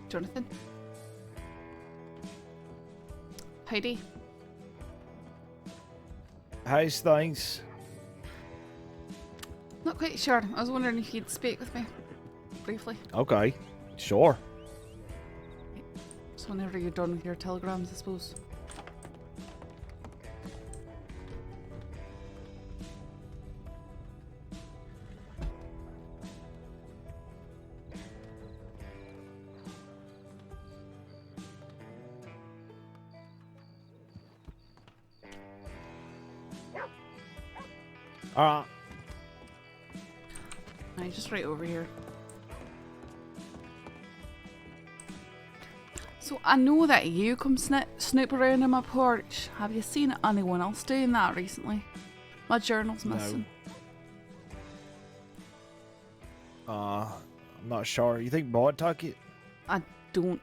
Jonathan? Heidi? How's things? Not quite sure. I was wondering if you'd speak with me. Briefly. Okay, sure. So whenever you're done with your telegrams, I suppose. Alright. Right, just right over here. So I know that you come snoop around in my porch. Have you seen anyone else doing that recently? My journal's missing. No. I'm not sure. You think Boyd took it? I don't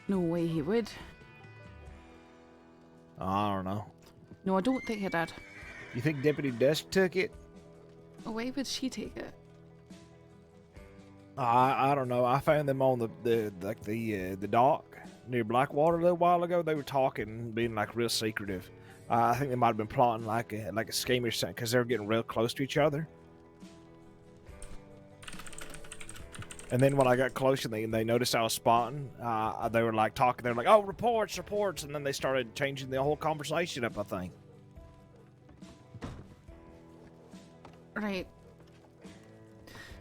know why he would. I don't know. No, I don't think he did. You think Deputy Dusk took it? Why would she take it? I don't know. I found them on the dock near Blackwater a little while ago. They were talking, being like real secretive. I think they might have been plotting like a scheme or something because they were getting real close to each other. And then when I got closer, they noticed I was spotting. They were like talking. They were like, "Oh, reports!" And then they started changing the whole conversation up, I think. Right.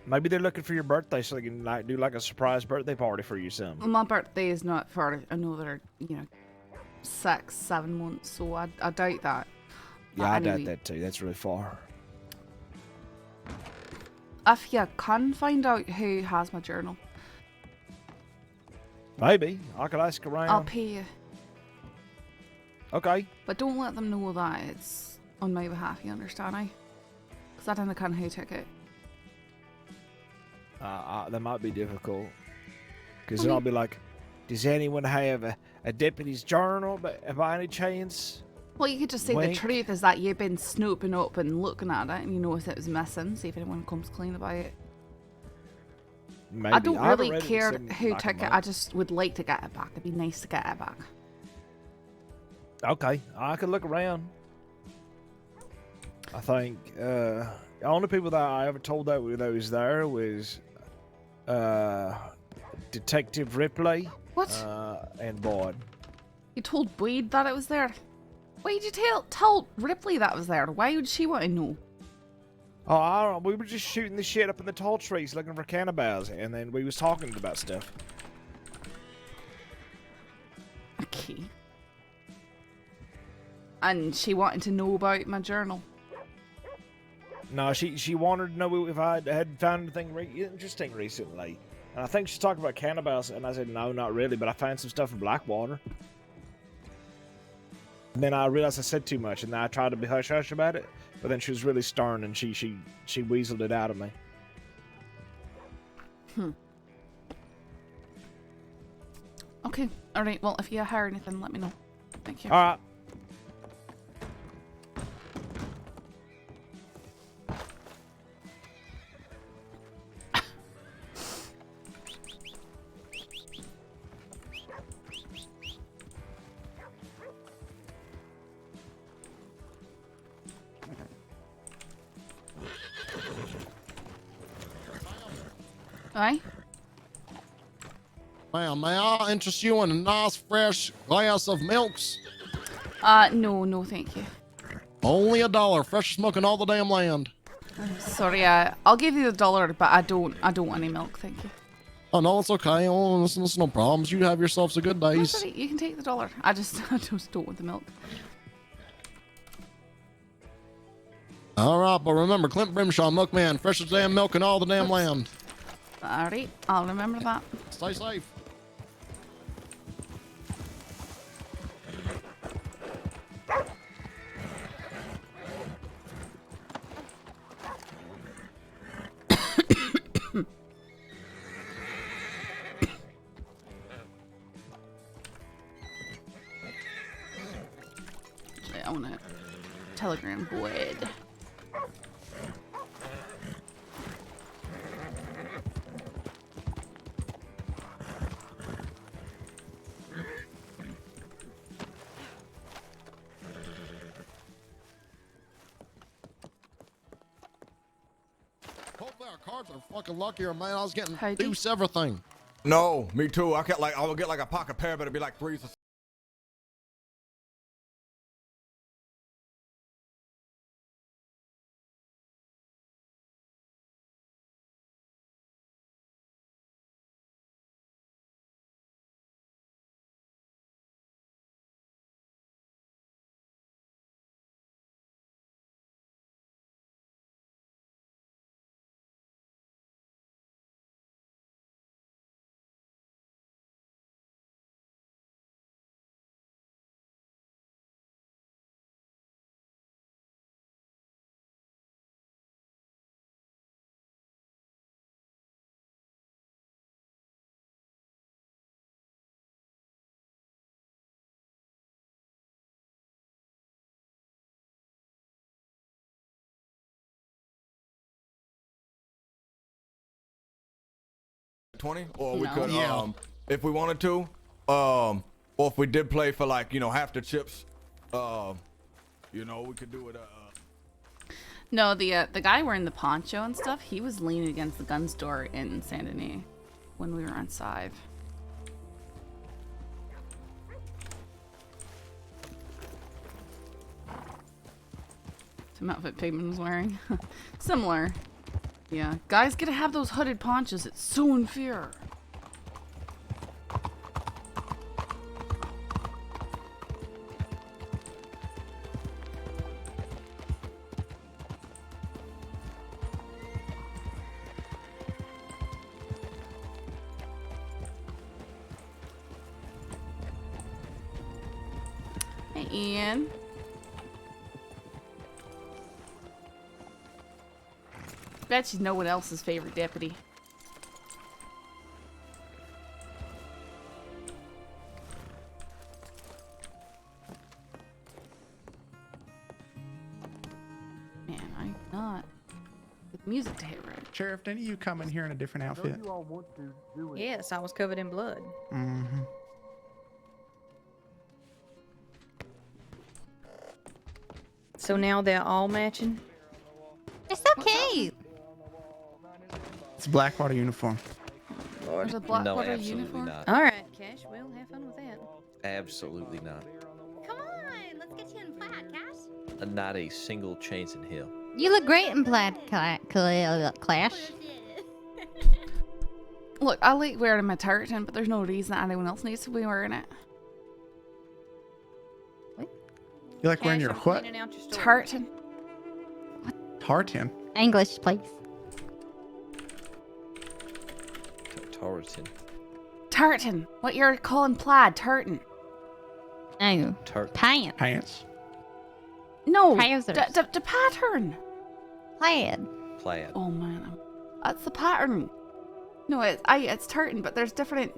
Maybe they're looking for your birthday so they can like do like a surprise birthday party for you, son. Well, my birthday is not for another, 6-7 months, so I doubt that. Yeah, I doubt that too. That's really far. If you can find out who has my journal, Maybe. I could ask around. I'll pay you. Okay. But don't let them know that it's on my behalf, you understand, eh? Because I don't know who took it. That might be difficult. Because then I'll be like, does anyone have a deputy's journal by any chance? Well, you could just say Wink. the truth is that you've been snooping up and looking at it and you know if it was missing, see if anyone comes clean about it. Maybe. I don't haven't really read it care since who back took in it, my- I just would like to get it back. It'd be nice to get it back. Okay, I could look around. I think the only people that I ever told that was there was Detective Ripley. What? And Boyd. You told Boyd that it was there? Why did you tell Ripley that it was there? Why would she want to know? Oh, I don't know. We were just shooting the shit up in the tall trees looking for cannibals, and then we was talking about stuff. Okay. And she wanted to know about my journal. No, she wanted to know if I had found anything interesting recently. And I think she's talking about cannibals, and I said, no, not really, but I found some stuff in Blackwater. And then I realized I said too much, and then I tried to be hush-hush about it, but then she was really stern, and she weaseled it out of me. Okay, alright, well, if you hear anything, let me know. Thank you. Alright. Aye? Ma'am, may I interest you in a nice fresh glass of milks? No, thank you. Only $1, fresh as smoking all the damn land. Sorry, I'll give you the $1, but I don't want any milk, thank you. Oh no, it's okay. Oh, it's no problems. You have yourselves a good No, days. sorry, you can take the $1. I just don't want the milk. All right, but remember, Clint Brimshaw, milkman, fresh as damn milk and all the damn land. Alright, I'll remember that. Stay safe. I want to telegram Boyd. our cards are fucking luckier, man. I was getting Heidi? deuce everything. No, me too. I would get like a pocket pair, but it'd be like threes. $20, or we No. could, Yeah. if we wanted to, or if we did play for like, you know, half the chips, you know, we could do it. No, the guy wearing the poncho and stuff, he was leaning against the gun store in Saint Denis when we were on Sive. Same outfit Pigman was wearing. Similar. Yeah, guys get to have those hooded ponchos. It's so unfair. Hey, Ian. Bet she's no one else's favorite deputy. Man, I'm not. With music to hit right. Sheriff, didn't you come in here in a different outfit? Yes, I was covered in blood. Mm-hmm. So now they're all matching? They're so cute. It's a Blackwater uniform. There's a No, Blackwater absolutely uniform. not. All right, Cash, we'll have fun with that. Absolutely not. Come on, let's get you in plaid, Cash. Not a single chance in hell. You look great in plaid, Clash. Look, I like wearing my tartan, but there's no reason that anyone else needs to be wearing it. You like wearing Cash, your I'm what? cleaning out your storage. Tartan. Tartan. English, please. Tartan. Tartan. What you're calling plaid, tartan. No. Pants. Pants. No, Trousers. the pattern. Plaid. Plaid. Oh man, that's the pattern. No, it's tartan, but there's different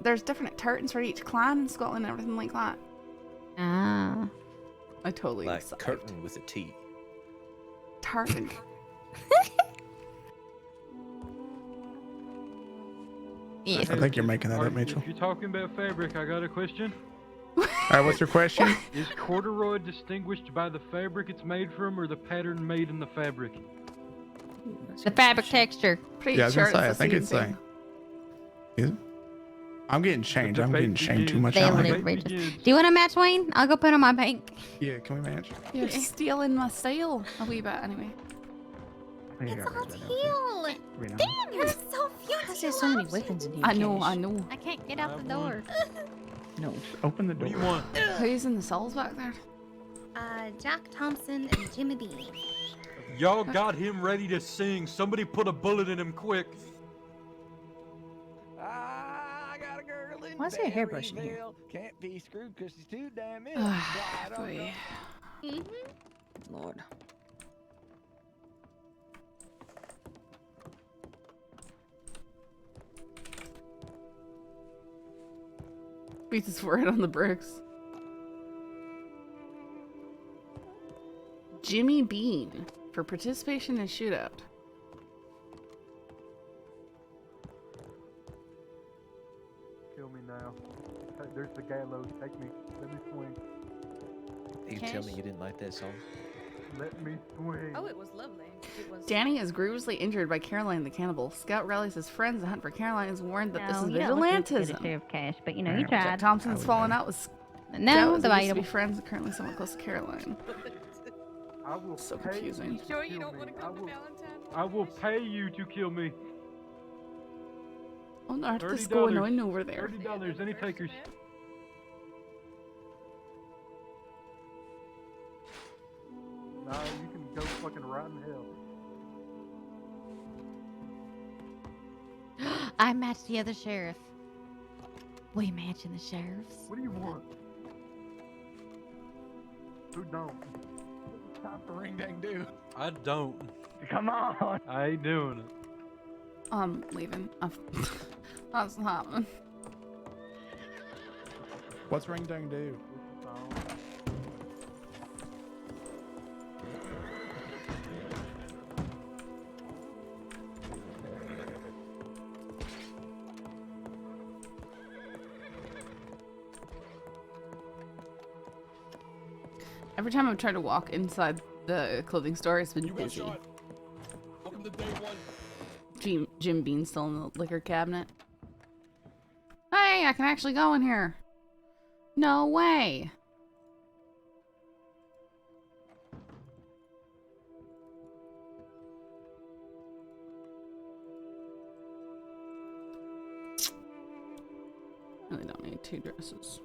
tartans for each clan in Scotland and everything like that. Ah. I totally Like sucked. curtain with a T. Tartan. Yeah. I think you're making that up, Mitchell. If you're talking about fabric, I got a question. All right, what's your question? Is corduroy distinguished by the fabric it's made from or the pattern made in the fabric? The fabric texture. Pretty Yeah, I was sure gonna say, I it's the think same it's thing. Is it? I'm getting shamed. The I'm getting debate shamed too much. They begins. out only here. Debate outrageous. begins. Do you want a match, Wayne? I'll go put on my bank. Yeah, can we match? You're stealing my style a wee bit anyway. There you It's go, all there's that teal. outfit. Read on. Damn, you're so Why is there so many weapons in here, I know, Cash? I know. I can't get out the door. No. Open the door. What do you want? Who's in the cells back there? Jack Thompson and Jimmy Bean. Y'all got him ready to sing. Somebody put a bullet in him quick. Why is there a hairbrush in here? Can't be screwed because she's too damn in. Boy. Lord. Beats his forehead on the bricks. Jimmy Bean for participation in shootout. Kill me now. There's the gallows. Take me. Let me swing. You tell me you didn't like that song? Let me swing. Oh, it was lovely. It was. Danny is grievously injured by Caroline the cannibal. Scout rallies his friends to hunt for Caroline is warned that this is vigilantism. Of cash, but you know, you Jack tried. Thompson's fallen out with Scout No, as they used to be debatable. friends and currently somewhat close to Caroline. I will So pay confusing. you to Sure you kill don't me. want to come to Valentine? I will pay you to kill me. On earth is $30. going on over there? $30. Any takers? Nah, you can go fucking right in hell. I matched the other sheriff. We matching the sheriffs. What do you want? Who don't? Time for ring dang do. I don't. Come on. I ain't doing it. I'm leaving. That's happening. What's ring dang do? Every time I've tried to walk inside the clothing store, it's been You got busy. shot. Welcome to day one. Jim Bean's still in the liquor cabinet. Hey, I can actually go in here. No way. Really don't need 2 dresses.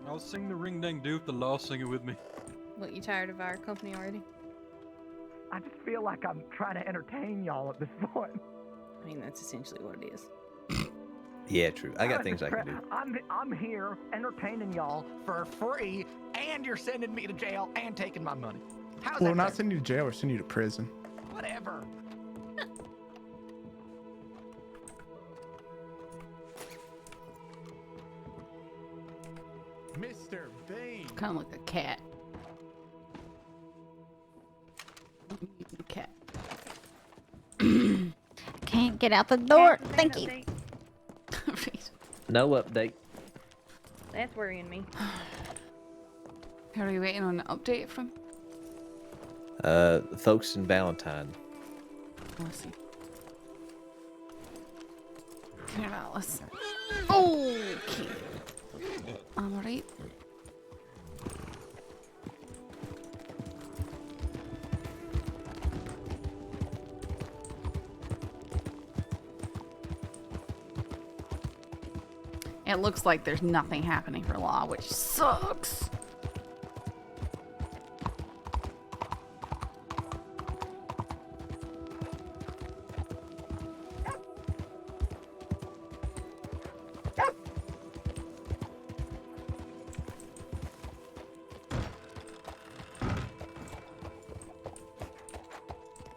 I'll sing the ring dang do if the law sing it with me. What, you tired of our company already? I just feel like I'm trying to entertain y'all at this point. I mean, that's essentially what it is. Yeah, true. I got things I can do. I'm here entertaining y'all for free, and you're sending me to jail and taking my money. How's We'll that? not fair? send you to jail or send you to prison. Whatever. Mr. Bean. Kind of like a cat. A cat. Can't get out the door. Thank you. No update. That's worrying me. Are we waiting on an update from? Folks in Valentine. Let's see. Come here, Alice. Okay. Alright. It looks like there's nothing happening for Law, which sucks.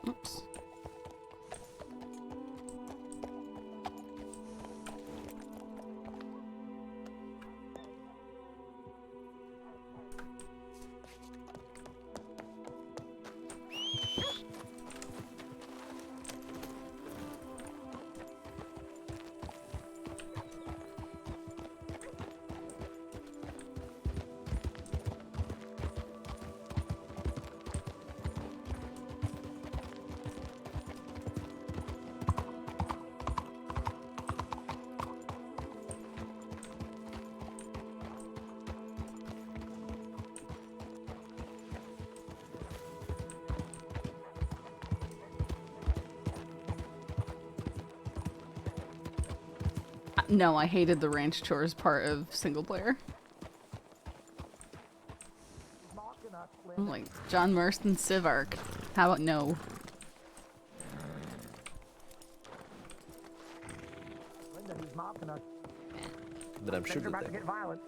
Oops. No, I hated the ranch chores part of single player. I'm like John Marston Civ arc. How about no? Linda, he's mocking us. But I'm sure Things are about that to get violent.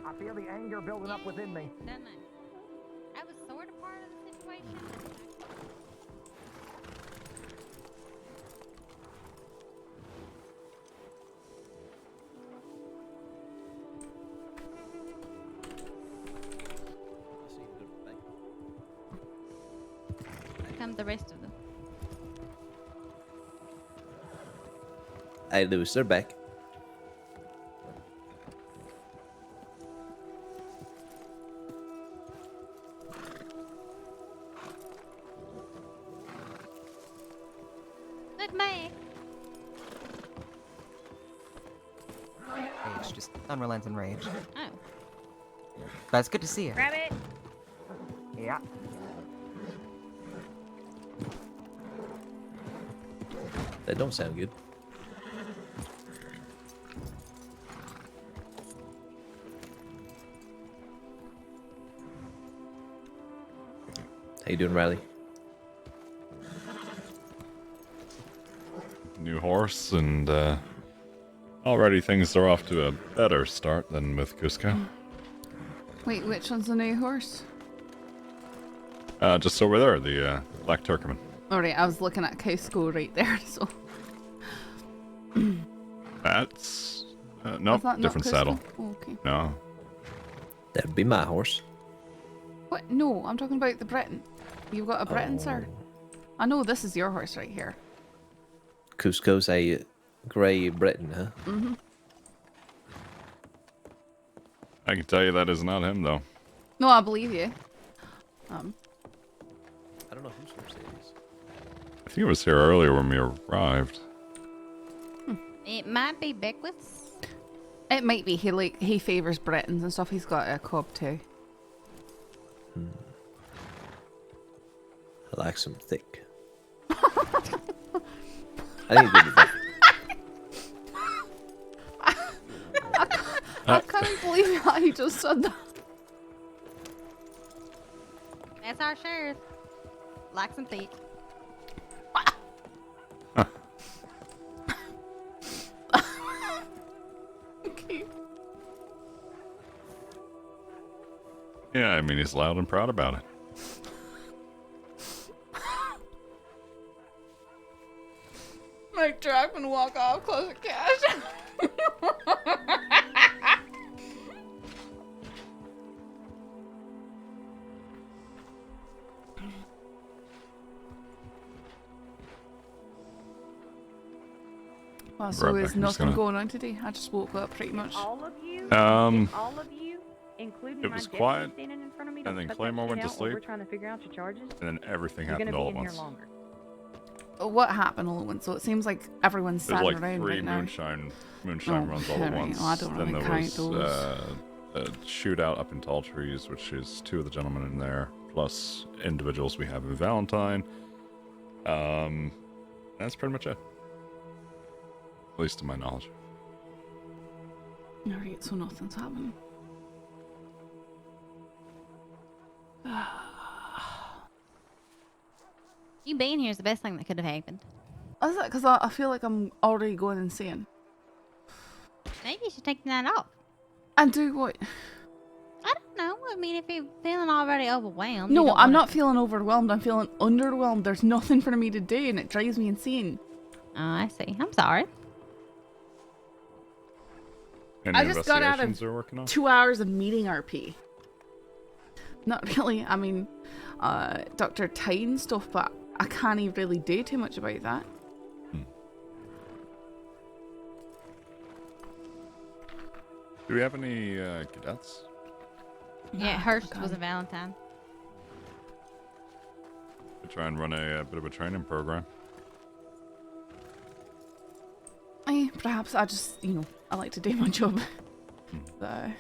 I feel the anger building up within me. Doesn't it? I was sort of part of the situation. Come the rest of them. Hey, Lewis, they're back. Look, me. Rage, just unrelenting rage. Oh. But it's good to see you. Grab it. Yeah. That don't sound good. How you doing, Riley? New horse, and already things are off to a better start than with Cusco. Wait, which one's the new horse? Just over there, the Black Turkman. Alright, I was looking at Cusco right there, so. That's nope, that not different Cusco? saddle. Oh, okay. No, That'd be my horse. What? No, I'm talking about the Breton. You've got a Breton, sir? I know this is your horse right here. Cusco's a grey Breton, huh? Mm-hmm. I can tell you that is not him though. No, I believe you. I don't know whose horse it is. I think it was here earlier when we arrived. It might be Beckwith's. It might be. He favors Bretons and stuff. He's got a cob too. I like some thick. I think it's good. I can't believe how he just said that. That's our sheriff. Like some thick. Okay. Yeah, I mean he's loud and proud about it. Mike Dragman walk off, close the cash. Well, so Right is back, I'm just nothing gonna- going on today? I just woke up pretty much. All of you? Um, All of you? Including it my was deputy quiet, standing in front of me and to then cut Claymore that went shit to out while We're sleep. trying to figure out your charges. And then everything You're happened gonna all be at in once. here longer. What happened all at once? So it seems like everyone's There's standing like around 3 right now. moonshine Oh, runs all at alright, once. well, I don't then really there count was those. a shootout up in Tall Trees, which is 2 of the gentlemen in there, plus individuals we have in Valentine. That's pretty much it. At least to my knowledge. Alright, so nothing's happening. You being here is the best thing that could have happened. Is it? Because I feel like I'm already going insane. Maybe you should take the night off. And do what? I don't know. I mean, if you're feeling already overwhelmed. you No, don't I'm wanna- not feeling overwhelmed. I'm feeling underwhelmed. There's nothing for me to do, and it drives me insane. Oh, I see. I'm sorry. Any I just got out investigations of you're working on? 2 hours of meeting RP. Not really. I mean, Dr. Tyne stuff, but I can't even really do too much about that. Do we have any cadets? Yeah, Hurst was a Valentine. To try and run a bit of a training program. Perhaps I just, I like to do my job. So.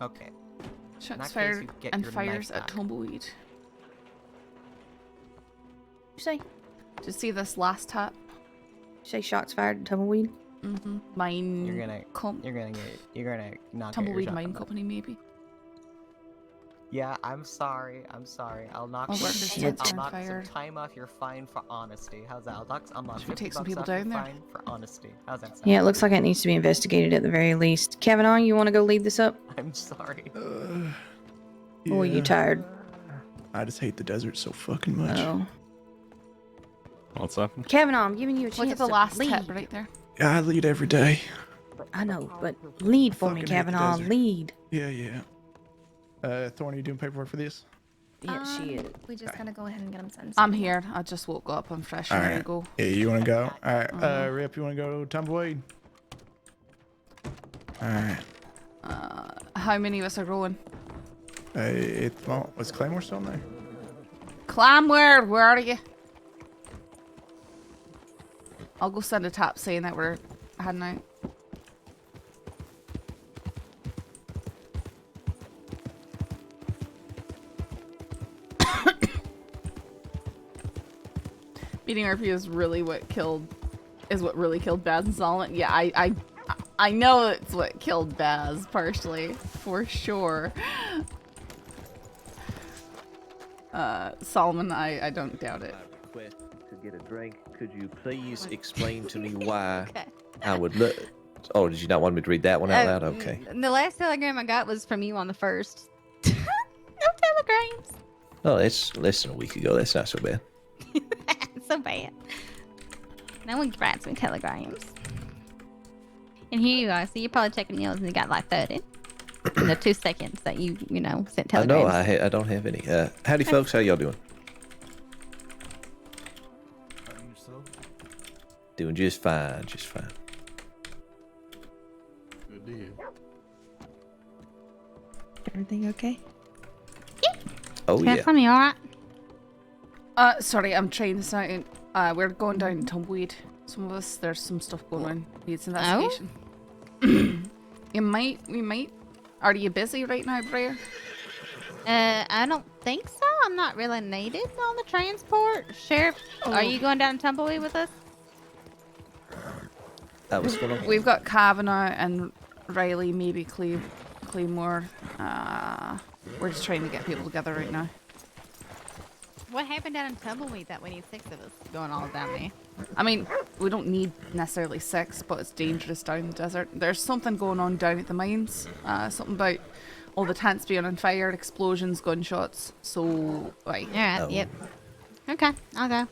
Okay. Shots that case, fired you get and your fires knife at back. tumbleweed. You say? Did you see this last tap? You say shots fired at tumbleweed? Mm-hmm. Mine. You're gonna not Tumbleweed get your Mine shotgun back. Company, maybe. Yeah, I'm sorry. I'll knock I'll work some, this I'll tits knock are some fired. time off your fine for honesty. How's that? I'll knock Should we 50 take some bucks people off your down there? fine for honesty. How's that sound? Yeah, it looks like it needs to be investigated at the very least. Kavanaugh, you want to go lead this up? I'm sorry. Or are you tired? I just hate the desert so fucking much. Oh. What's happening? Kavanaugh, I'm giving you a chance Look at the to last lead. tip right there. I lead every day. I know, but lead for me, Fucking hate the Kavanaugh. desert. Lead. Yeah. Thorn, are you doing paperwork for this? Yeah, she is. We just gotta go ahead and get him sent. I'm here. I just woke up. I'm fresh and ready to Alright. go. Yeah, you want to go? Alright, Rip, you want to go tumbleweed? Alright. How many of us are going? Was Claymore still in there? Clamware, where are you? I'll go send a tap saying that we're heading out. Beating RP is really what really killed Baz and Solomon. Yeah, I know it's what killed Baz partially, for sure. Solomon, I don't doubt it. Request to get a drink. Could you please explain to me why I would look? Oh, did you not want me to read that one out loud? Okay. The last telegram I got was from you on the 1st. No telegrams. Oh, it's less than a week ago. That's not so bad. It's so bad. No one writes me telegrams. And here you are. So you're probably checking yours and you got like 30. In the 2 seconds that you sent I telegrams. know. I don't have any. Howdy, folks. How y'all doing? Doing just fine. Just fine. Good deal. Everything okay? Oh That's yeah. funny, alright? Sorry, I'm trying this out. We're going down Tumbleweed. Some of us, there's some stuff going on. Needs investigation. We might. Are you busy right now, Briar? I don't think so. I'm not really needed on the transport. Sheriff, are you going down Tumbleweed with us? What's going on? We've got Kavanaugh and Riley, maybe Claymore. We're just trying to get people together right now. What happened down in Tumbleweed that we need 6 of us going all down there? I mean, we don't need necessarily 6, but it's dangerous down the desert. There's something going on down at the mines. Something about all the tents being on fire, explosions, gunshots. So, right. Alright, yep. Okay, I'll go.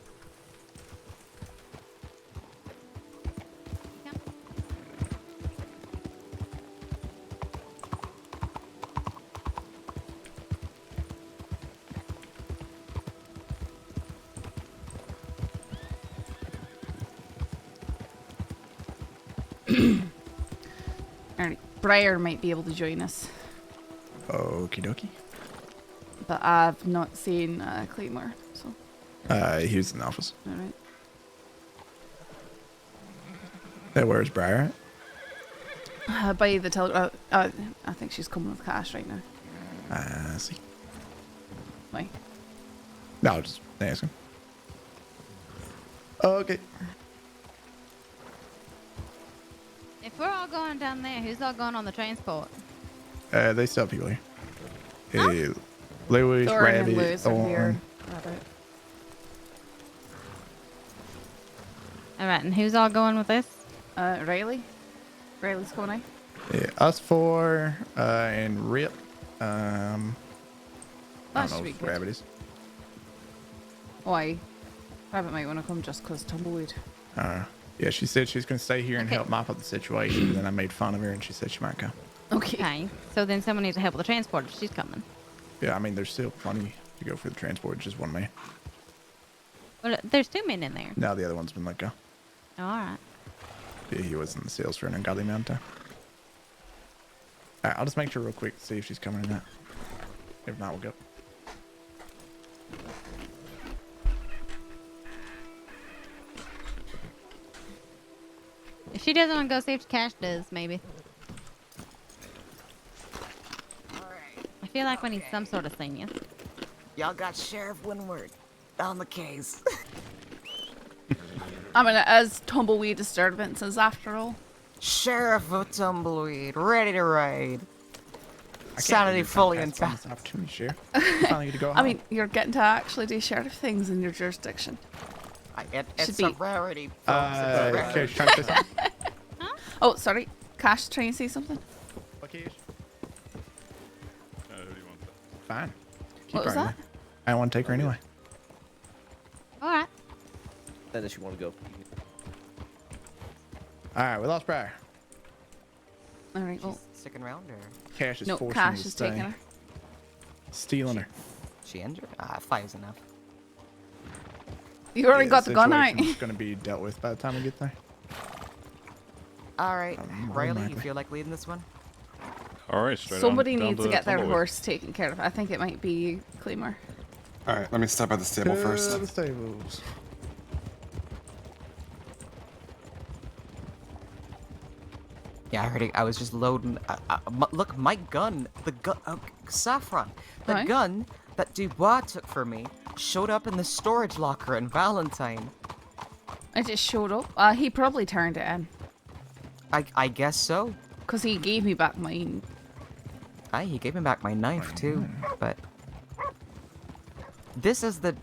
Alright, Briar might be able to join us, Okie dokie. but I've not seen Claymore, so. He was in the office. Alright. Hey, where's Briar at? By the I think she's coming with cash right now. I see. Why? No, just asking. Okay. If we're all going down there, who's all going on the transport? They still have people here. Hey, Louis, Thorn and Rabbit, Lewis are here. Thorn. Rabbit. Alright, and who's all going with us? Riley? Riley's going out? Yeah, us 4, and Rip. I That don't should know be if good. Rabbit is. Why? Rabbit might want to come just because Tumbleweed. Yeah, she said she's going to stay here and Okay. help mop up the situation. And then I made fun of her and she said she might come. Okay. Okay, so then someone needs to help with the transport if she's coming. Yeah, I mean, there's still plenty to go for the transport. Just one man. Well, there's 2 men in there. Now the other one's been let go. Alright. Yeah, he was in the sales for an ungodly amount of time. Alright, I'll just make sure real quick to see if she's coming or not. If not, we'll go. If she doesn't want to go see if Cash does, maybe. I feel like we need some sort of senior. Y'all got Sheriff Winward on the case. I mean, it is tumbleweed disturbances after all. Sheriff of Tumbleweed, ready to ride. Sanity fully intact. Opportunity, Sheriff. Finally get to go home. I mean, you're getting to actually do sheriff things in your jurisdiction. It's a rarity, folks. Okay, trying to say something. Oh, sorry. Cash, trying to say something? Okay. Who do you want? Fine. Keep What was her that? anyway. I don't want to take her anyway. Alright. Unless you want to go. All right, we lost Briar. All right, well. Sticking around or? Cash is No, forcing Cash me to is stay. taking her. Stealing her. She injured? 5's enough. You already got the gun out. It's going to be dealt with by the time we get there. All right, more Riley, than you feel like leading this one? All right, straight Somebody on down needs to get their Tumbleweed. horse taken care of. I think it might be Claymore. All right, let me step by the stable To first. the stables. Yeah, I heard it. I was just loading. Look, my gun. The gun. Saffron. The Right. gun that Dubois took for me showed up in the storage locker in Valentine. It just showed up. He probably turned it in. I guess so. Because he gave me back mine. Aye, he gave me back my knife too, but this is the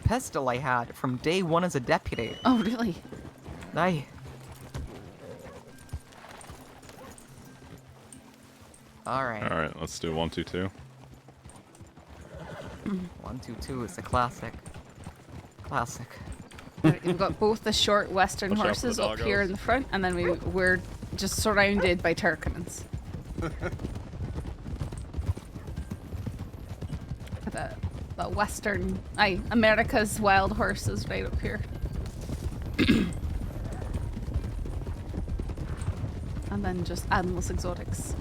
pistol I had from day one as a deputy. Oh, really? Aye. All right. All right, let's do 1, 2, 2. 1, 2, 2 is a classic. Classic. Right, we've got both the short western Watch out for horses the up here doggos. in the front, and then we're just surrounded by Turkmens. The western, America's wild horses right up here. And then just endless exotics.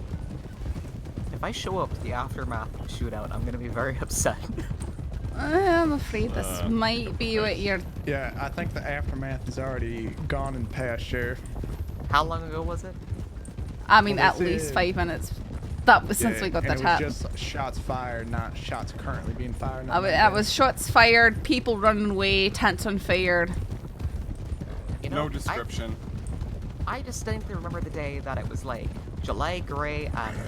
If I show up to the aftermath shootout, I'm gonna be very upset. I'm afraid this might be what you're... Yeah, I think the aftermath is already gone and past, Sheriff. How long ago was it? I mean, Well, at they least said- 5 minutes. That was since Yeah, we got and the it tap. was just shots fired, not shots currently being fired. It was shots fired, people running away, tents on fire. You know, No description. I distinctly remember the day that it was like July Gray and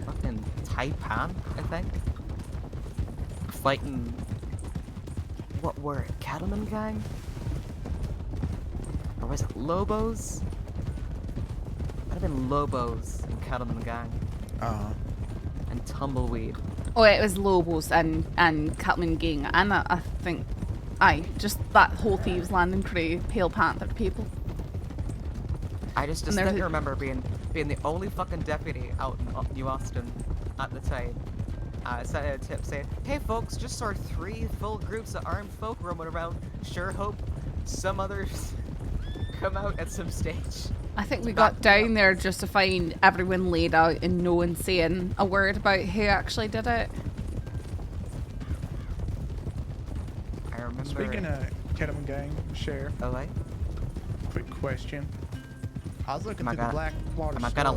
fucking Taipan, I think, fighting. What were it? Cattleman gang? Or was it Lobos? Might have been Lobos and Cattleman gang. And Tumbleweed. Oh, it was Lobos and Catman Gang, and I think, just that whole Thieves Landing crew, Pale Panther people. I just And there's distinctly a- remember being the only fucking deputy out in New Austin at the time. Sent out a tip saying, "Hey folks, just saw 3 full groups of armed folk roaming around. Sure hope some others come out at some stage." I think we got down there just to find everyone laid out and no one saying a word about who actually did it. I remember. Speaking of Kettleman Gang, Sheriff. LA. Quick question. I was looking Am I through the gonna- Blackwater Am I gonna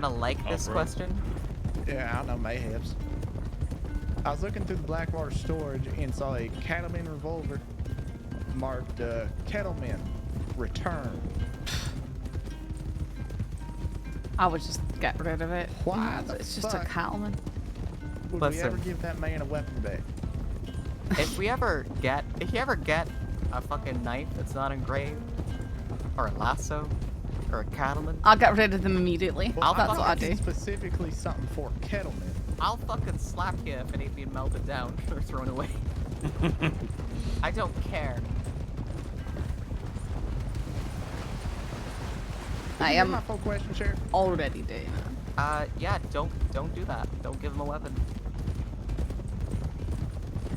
storage. like this bro. question? Yeah, I don't know, mayhaps. I was looking through the Blackwater storage and saw a Cattleman revolver marked Kettleman Return. I would just get rid of it. Why the It's just a fuck? cattleman. Would we Listen. ever give that man a weapon back? If you ever get a fucking knife that's not engraved, or a lasso, or a cattleman, I'll get rid of them immediately. I'll That's what I fucking do. Specifically something for Kettleman. I'll fucking slap you if it ain't being melted down or thrown away. I don't care. I Did you hear am my full question, Sheriff? already doing it. Yeah, don't do that. Don't give him a weapon.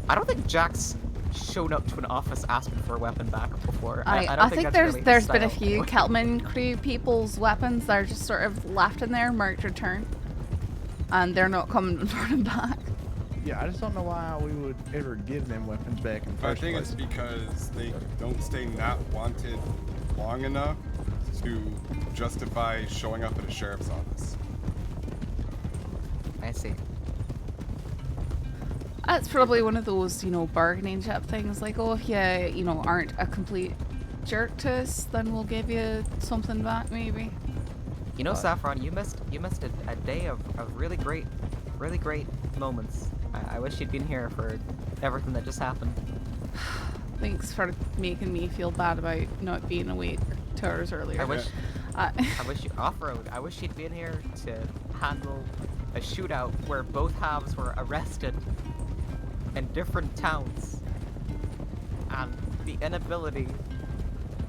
I don't think Jack's showed up to an office asking for a weapon back before. I don't I think that's there's really his there's been a style. few Keltman crew people's weapons that are just sort of left in there, marked return, and they're not coming for them back. Yeah, I just don't know why we would ever give them weapons back in the I first think place. it's because they don't stay not wanted long enough to justify showing up at a sheriff's office. I see. That's probably one of those, bargaining chip things. Like, oh, if you, aren't a complete jerk to us, then we'll give you something back, maybe. You know, Saffron, you missed a day of really great moments. I wish you'd been here for everything that just happened. Thanks for making me feel bad about not being awake 2 hours earlier. I wish you off-road. I wish you'd been here to handle a shootout where both halves were arrested in different towns, and the inability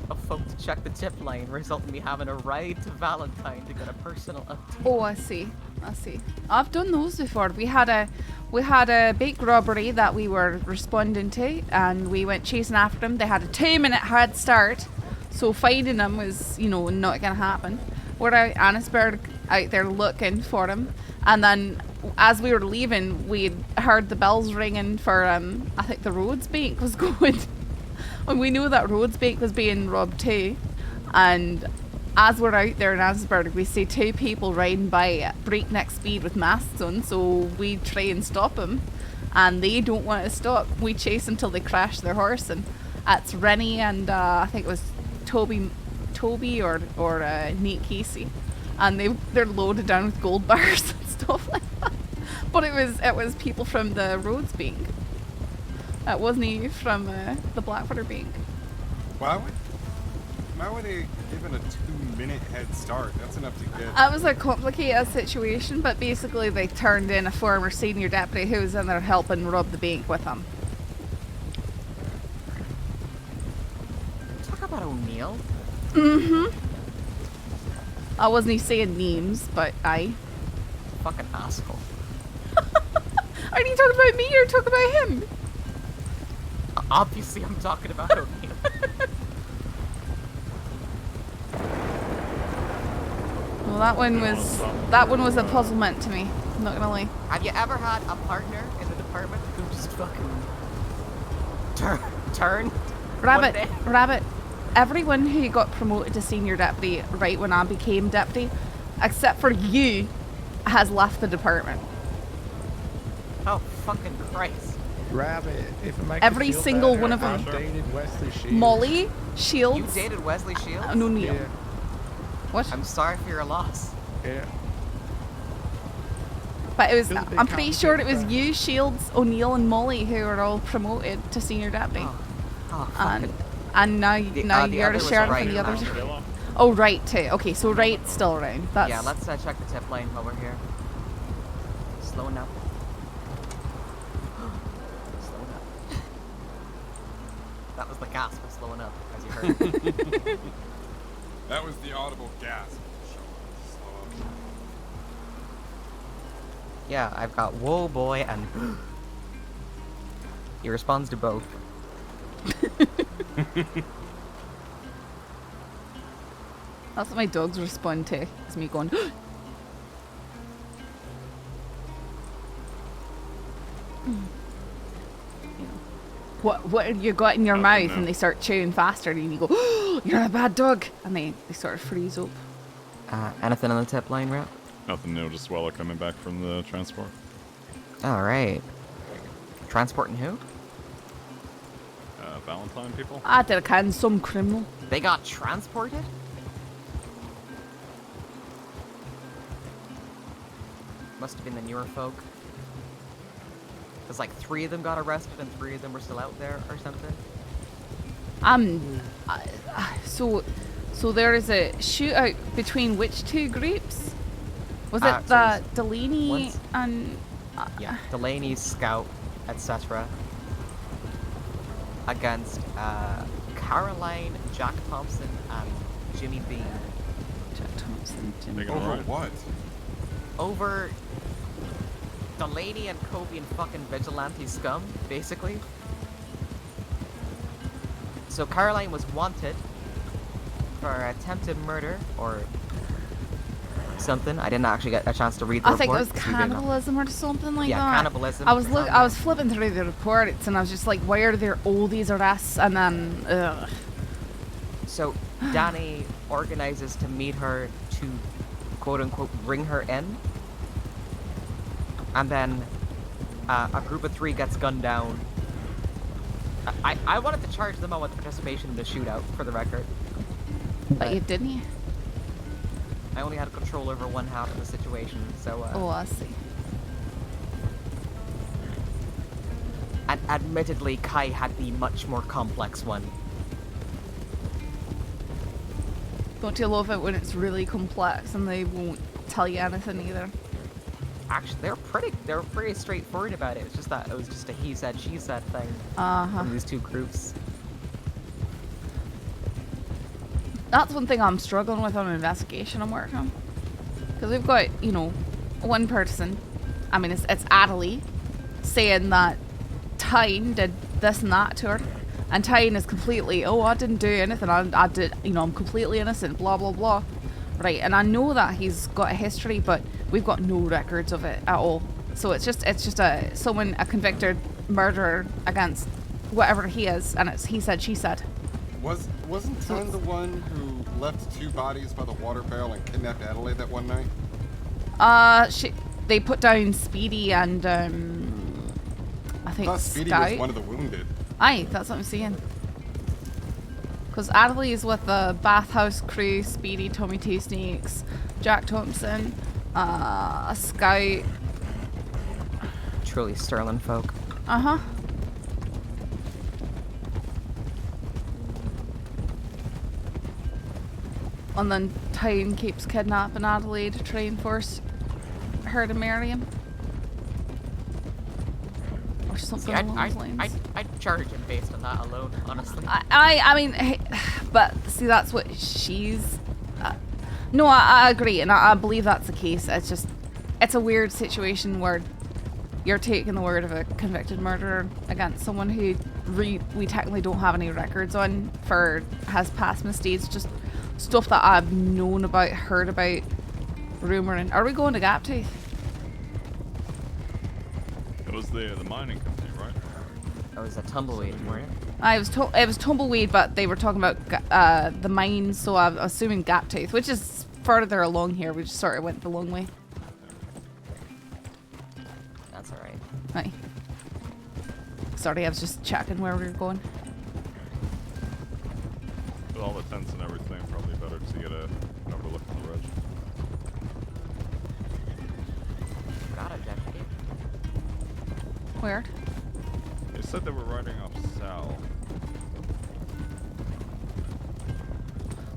of folk to check the tip line resulted in me having a ride to Valentine to get a personal update. Oh, I see. I've done those before. We had a big robbery that we were responding to, and we went chasing after them. They had a 2-minute head start, so finding them was, not gonna happen. We're out Annisburg, out there looking for them, and then as we were leaving, we heard the bells ringing for I think the Rhodes Bank was going. And we knew that Rhodes Bank was being robbed too, and as we're out there in Annisburg, we see 2 people riding by at breakneck speed with masks on, so we try and stop them, and they don't want to stop. We chase until they crash their horse, and that's Rennie and I think it was Toby or Nate Casey, and they're loaded down with gold bars and stuff like that. But it was people from the Rhodes Bank. It wasn't even from the Blackwater Bank. Why would they give it a 2-minute head start? That's enough to get. That was a complicated situation, but basically they turned in a former senior deputy who was in there helping rob the bank with them. Talk about O'Neill. I wasn't saying names, but I. Fucking asshole. Are you talking about me or talking about him? Obviously, I'm talking about O'Neill. Well, that one was a puzzlement to me. I'm not gonna lie. Have you ever had a partner in the department who just fucking turned? Rabbit. Everyone who got promoted to senior deputy right when I became deputy, except for you, has left the department. Oh, fucking Christ. Rabbit, if it makes Every you feel single better, one of I them. dated Wesley Shields. Molly, Shields. You dated Wesley Shields? And O'Neill. Yeah. What? I'm sorry for your loss. Yeah. But it was. Feels a bit I'm pretty sure it was complicated, you, Shields, O'Neill, and Molly who were all promoted to senior deputy. And now you're the sheriff and the others. Oh, right too. Okay, so right's still around. That's. Yeah, let's check the tip line while we're here. Slowing up. Slowing up. That was the gasp of slowing up, as you heard. That was the audible gasp. Slow up. Yeah, I've got whoa boy and he responds to both. That's what my dogs respond to. It's me going. What have you got in your mouth? And they start chewing faster, and you go, oh, you're a bad dog, and they sort of freeze up. Anything on the tip line, Rep? Nothing new, just Weller coming back from the transport. Alright. Transporting who? Valentine people? I did a can some criminal. They got transported? Must have been the newer folk. Because like 3 of them got arrested and 3 of them were still out there or something. So there is a shootout between which 2 groups? Was it the Delaney and... yeah, Delaney, Scout, etc. against Caroline, Jack Thompson, and Jimmy Bean. Jack Thompson, Jimmy Over what? Over Delaney and Kobe and fucking vigilante scum, basically. So Caroline was wanted for attempted murder or something. I didn't actually get a chance to read the report. I think it was cannibalism or something like that. Yeah, cannibalism. I was flipping through the reports and I was just like, why are there all these arrests? And then, ugh. So Danny organizes to meet her to quote unquote bring her in. and then a group of 3 gets gunned down. I wanted to charge them all with participation in the shootout, for the record. But you didn't. I only had control over one half of the situation, so. Oh, I see. And admittedly, Kai had the much more complex one. Don't you love it when it's really complex and they won't tell you anything either? Actually, they were pretty straightforward about it. It's just that it was just a he said, she said thing. From these 2 groups. That's one thing I'm struggling with on an investigation I'm working on. Because we've got, you know, one person, I mean, it's Adelie, saying that Tyne did this and that to her. And Tyne is completely, oh, I didn't do anything. I did, you know, I'm completely innocent, blah, blah, blah. Right, and I know that he's got a history, but we've got no records of it at all. So it's just a convicted murderer against whatever he is, and it's he said, she said. Wasn't Tyne the one who left 2 bodies by the water barrel and kidnapped Adelaide that one night? They put down Speedy and I think thought Speedy Scout. was one of the wounded. Aye, that's what I'm saying. Because Adelie's with the Bathhouse crew, Speedy, Tommy Two Snakes, Jack Thompson, a Scout. Truly sterling folk. Uh-huh. And then Tyne keeps kidnapping Adelaide to try and force her to marry him. Or something along those lines. I'd charge him based on that alone, honestly. I mean, hey, but see, that's what she's... no, I agree, and I believe that's the case. It's just, it's a weird situation where you're taking the word of a convicted murderer against someone who we technically don't have any records on for has past misdeeds, just stuff that I've known about, heard about, rumouring. Are we going to Gaptooth? It was the mining company, right? It was a tumbleweed, weren't it? It was Tumbleweed, but they were talking about the mines, so I'm assuming Gaptooth, which is further along here. We just sort of went the long way. That's alright. Right. Sorry, I was just checking where we were going. With all the tents and everything, probably better to get an overlook on the ridge. Got a deputy. Weird. They said they were riding off south.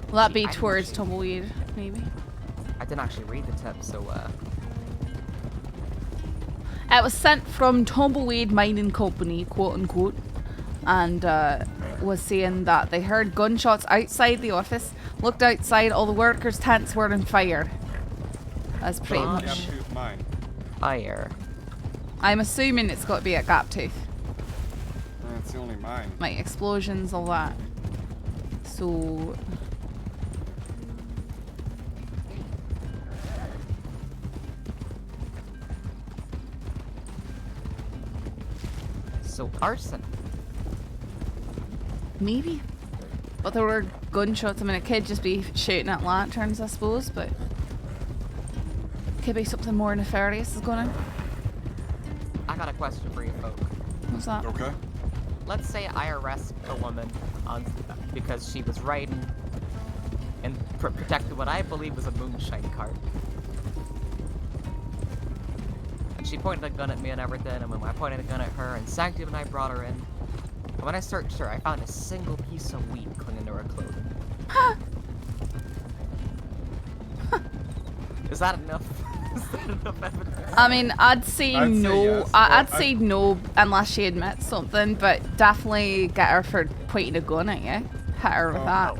Will that be towards Tumbleweed, maybe? I didn't actually read the tip, so It was sent from Tumbleweed Mining Company, quote unquote, and was saying that they heard gunshots outside the office, looked outside, all the workers' tents were on fire. That's pretty much. Fire. I'm assuming it's got to be at Gaptooth. That's the only mine. Like explosions, all that. So. So arson. Maybe. But there were gunshots. I mean, it could just be shooting at lanterns, I suppose, but could be something more nefarious is going on. I got a question for you folk. What's that? Okay. Let's say I arrest a woman because she was riding and protected what I believe was a moonshine cart. And she pointed a gun at me and everything, and when I pointed a gun at her, and Sanctum and I brought her in. And when I searched her, I found a single piece of weed clinging to her clothing. Is that enough? Is that enough evidence? I mean, I'd say no. Yes, I'd say no unless she admits something, but definitely get her for pointing a gun at you. Hit her with that.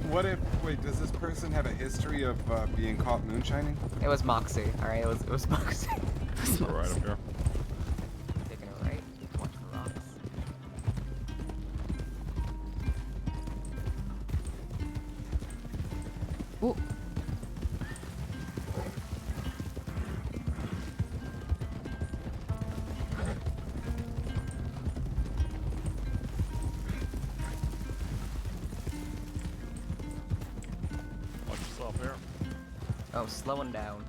What if? Wait, does this person have a history of being caught moonshining? It was Moxie. All right, it was Moxie. Right up here. Taking it right. Watch the rocks. Ooh. Watch yourself here. Oh, slowing down.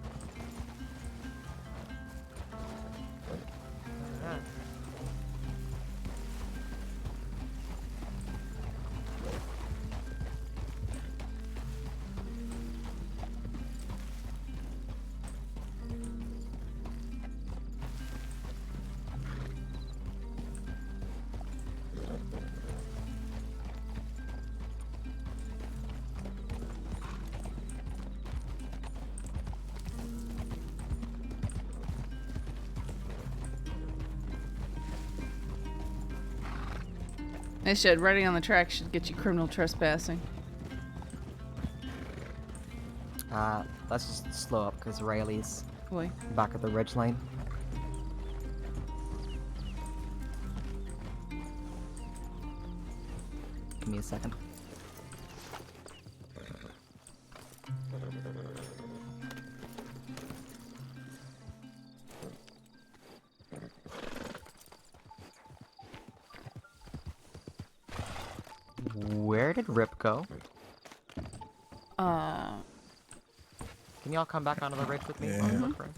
It should. Writing on the track should get you criminal trespassing. Let's just slow up because Riley's Boy. back at the ridge line. Give me a second. Where did Rip go? Can y'all come back onto the ridge with me? Yeah. While we look for him?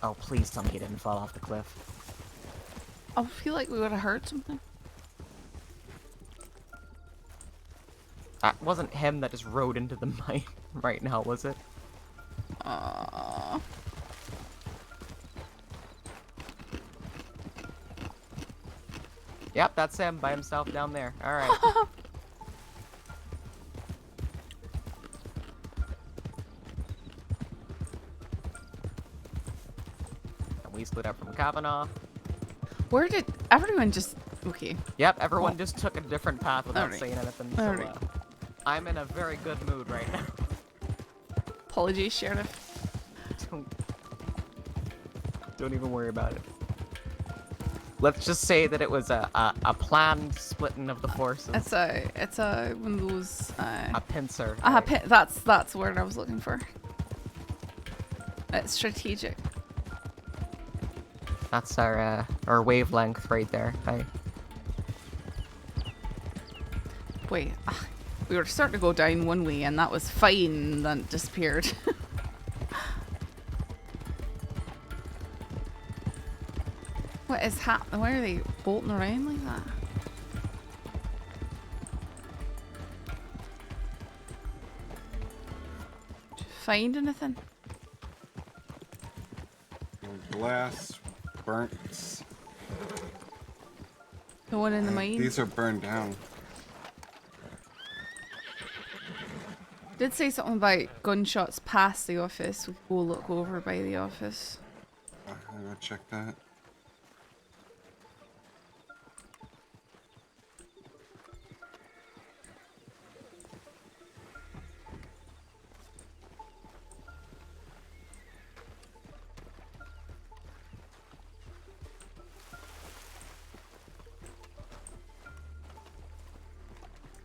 Oh, please tell me he didn't fall off the cliff. I feel like we would have heard something. That wasn't him that just rode into the mine right now, was it? Yep, that's him by himself down there. Alright. We split up from Kavanaugh. Where did everyone just... Okay. Yep, everyone just took a different path without Alright. saying anything. So, Alright. I'm in a very good mood right now. Apologies, Sheriff. Don't even worry about it. Let's just say that it was a planned splitting of the forces. It's a one of those a pincer. That's the word I was looking for. It's strategic. That's our wavelength right there. Wait, we were starting to go down one way and that was fine, and then it disappeared. What is happening? Why are they bolting around like that? Did you find anything? Glass, burnt. The one in the mine? These are burned down. Did say something about gunshots past the office. We could go look over by the office. I'm gonna check that.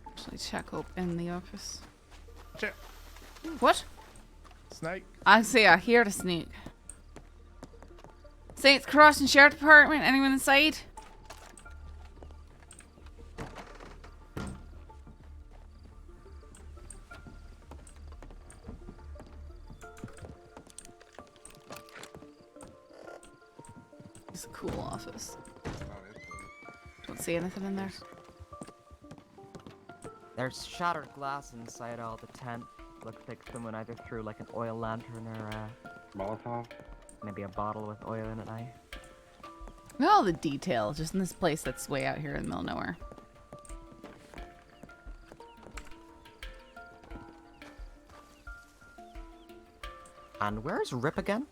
Actually check up in the office. Check. What? Snake. I say I hear the snake. Saints Crossing Sheriff Department. Anyone inside? It's a cool office. Don't see anything in there. There's shattered glass inside all the tent. Looks like someone either threw like an oil lantern or Molotov? maybe a bottle with oil in it. Look at all the detail just in this place that's way out here in the middle of nowhere. And where's Rip again?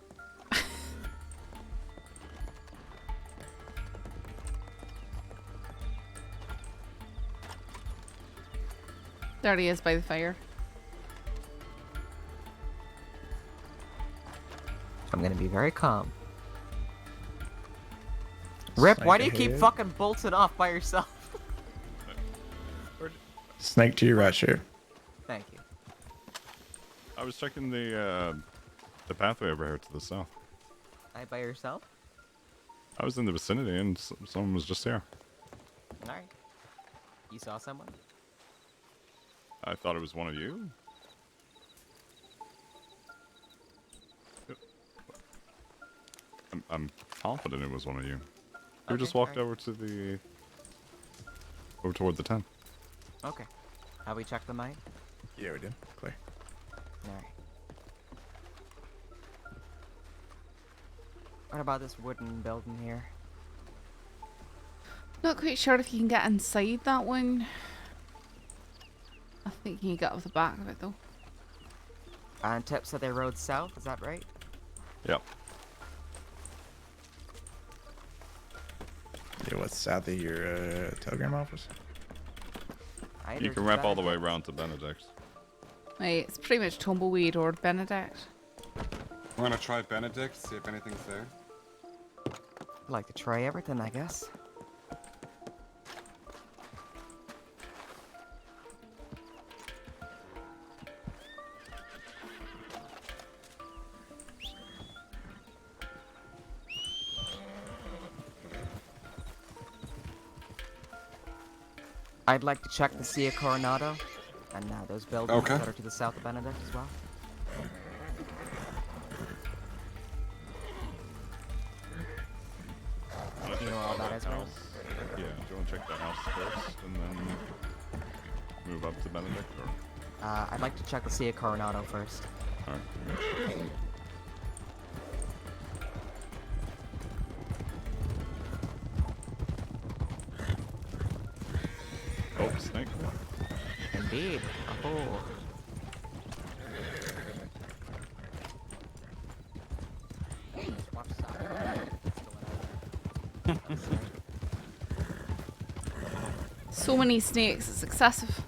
There he is by the fire. I'm gonna be very calm. Rip, why do you keep fucking bolting off by yourself? Snake to your right, Sheriff. Thank you. I was checking the pathway over here to the south. By yourself? I was in the vicinity and someone was just here. Alright. You saw someone? I thought it was one of you. I'm confident it was one of you. You just walked over to the... over toward the tent. Okay. Have we checked the mine? Yeah, we did. Clear. Alright. What about this wooden building here? Not quite sure if you can get inside that one. I think you can get off the back of it though. And Tip said they rode south, is that right? Yep. what's south of your telegram office? You can wrap all the way around to Benedict. Wait, it's pretty much Tumbleweed or Benedict. Want to try Benedict, see if anything's there? I'd like to try everything, I guess. I'd like to check the Sea of Coronado, and those buildings that are to the south of Benedict as well. You know all that as well? Yeah, do you want to check the house first, and then move up to Benedict, or? I'd like to check the Sea of Coronado first. Alright. Oh, snake. Indeed. Oh. So many snakes, it's excessive.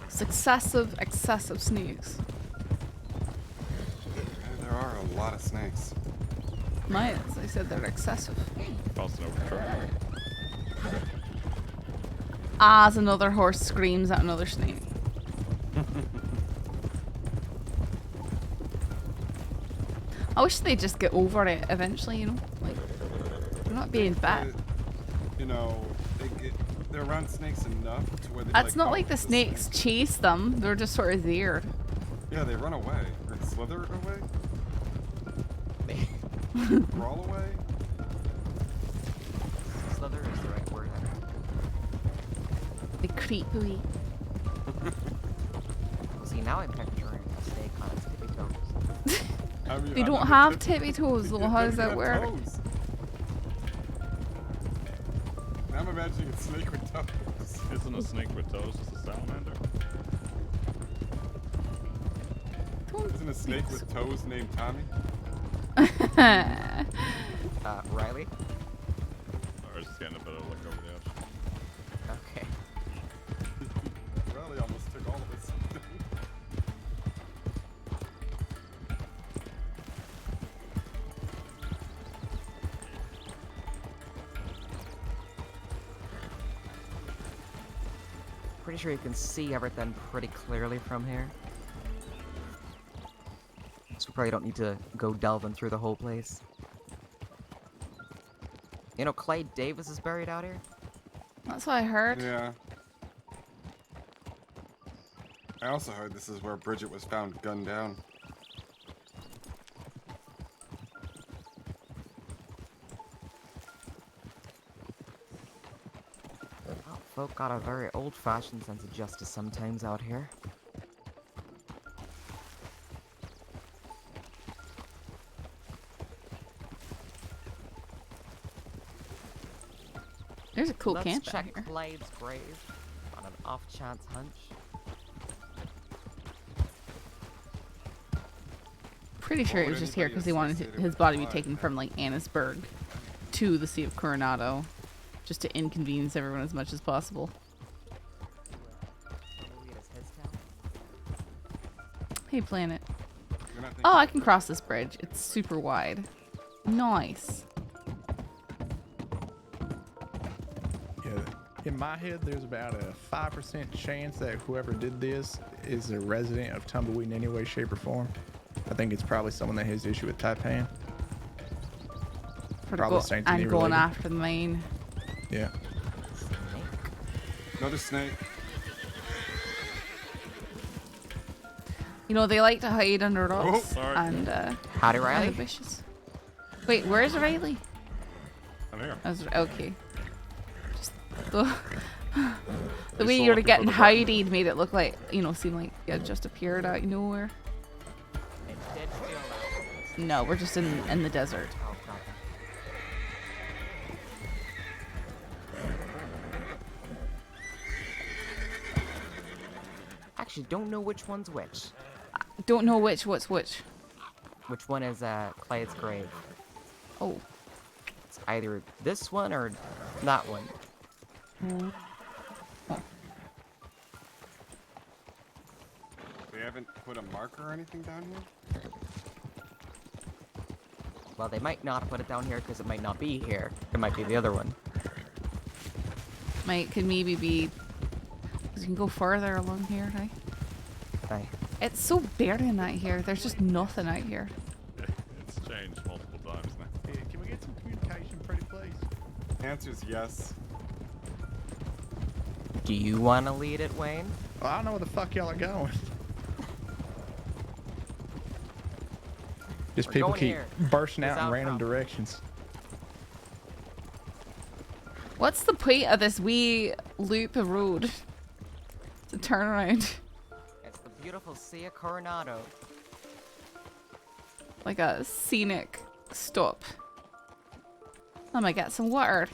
It's excessive snakes. There are a lot of snakes. As I said, they're excessive. Bouncing over the truck. As another horse screams at another snake. I wish they'd just get over it eventually, you know? Like, they're not being bad. You know, they're around snakes enough to where they It's not like the snakes chase them, they're just sort of there. Yeah, they run away. Or slither away? Crawl away? Slither is the right word. They creep away. See, now I'm picturing a snake on its tippy toes. They don't have tippy toes, though. How does that work? Toes. Now I'm imagining a snake with toes. Isn't a snake with toes just a salamander? Isn't a snake with toes named Tommy? Riley? Or just getting a better look over the edge. Okay. Riley almost took all of us. Pretty sure you can see everything pretty clearly from here. So we probably don't need to go delving through the whole place. You know, Clay Davis is buried out here? That's what I heard. Yeah. I also heard this is where Bridget was found gunned down. Well, folk got a very old-fashioned sense of justice sometimes out here. There's a cool Let's camp check out here. Clyde's grave on an off-chance hunch. Pretty sure it was just here because he wanted his body to be taken from like Annisburg to the Sea of Coronado, just to inconvenience everyone as much as possible. Hey, planet. Oh, I can cross this bridge. It's super wide. Nice. Yeah. In my head, there's about a 5% chance that whoever did this is a resident of Tumbleweed in any way, shape, or form. I think it's probably someone that has issue with Taipan. Probably Saint and Denis going related. after the main. Yeah. Another snake. You know, they like to hide under rocks sorry. and Howdy, Riley. and bushes. Wait, where's Riley? I'm here. Okay. Just the They way saw you were it before getting the button. hiding made it look like, you know, seem like you had just appeared out of nowhere. It did feel that way. No, we're just in the desert. Oh, God. Actually, don't know which one's which. Don't know what's which. Which one is Clyde's grave? Oh. It's either this one or that one. They haven't put a marker or anything down here? Well, they might not put it down here because it might not be here. It might be the other one. Could maybe be... Because you can go further along here, right? Aye. It's so barren out here. There's just nothing out here. It's changed multiple times now. Hey, can we get some communication, pretty please? The answer's yes. Do you want to lead it, Wayne? Well, I don't know where the fuck y'all are going. Just We're people going keep here. bursting out in Without random problem. directions. What's the point of this wee loop of road? To turn around. It's the beautiful Sea of Coronado. Like a scenic stop. I might get some water.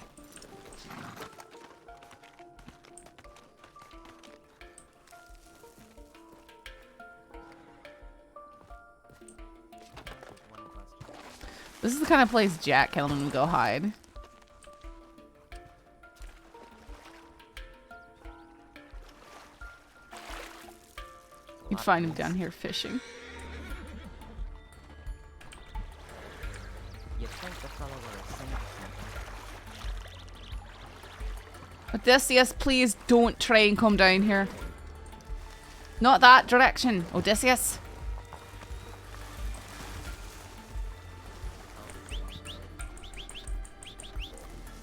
This is the kind of place Jack Kelman would go hide. You'd find him down here fishing. You'd think the fellow were a saint or something. Odysseus, please don't try and come down here. Not that direction, Odysseus.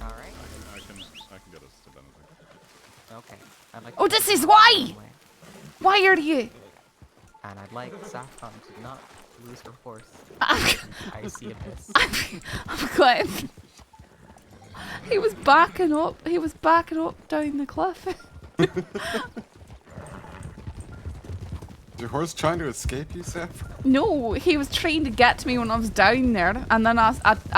Alright. I can get us to Benedict. Okay. I'd like Odysseus, why? Why are you? And I'd like Saffron to not lose her horse. I'm Icy abyss. glad. He was backing up. He was backing up down the cliff. Is your horse trying to escape you, Saffron? No, he was trying to get to me when I was down there, and then I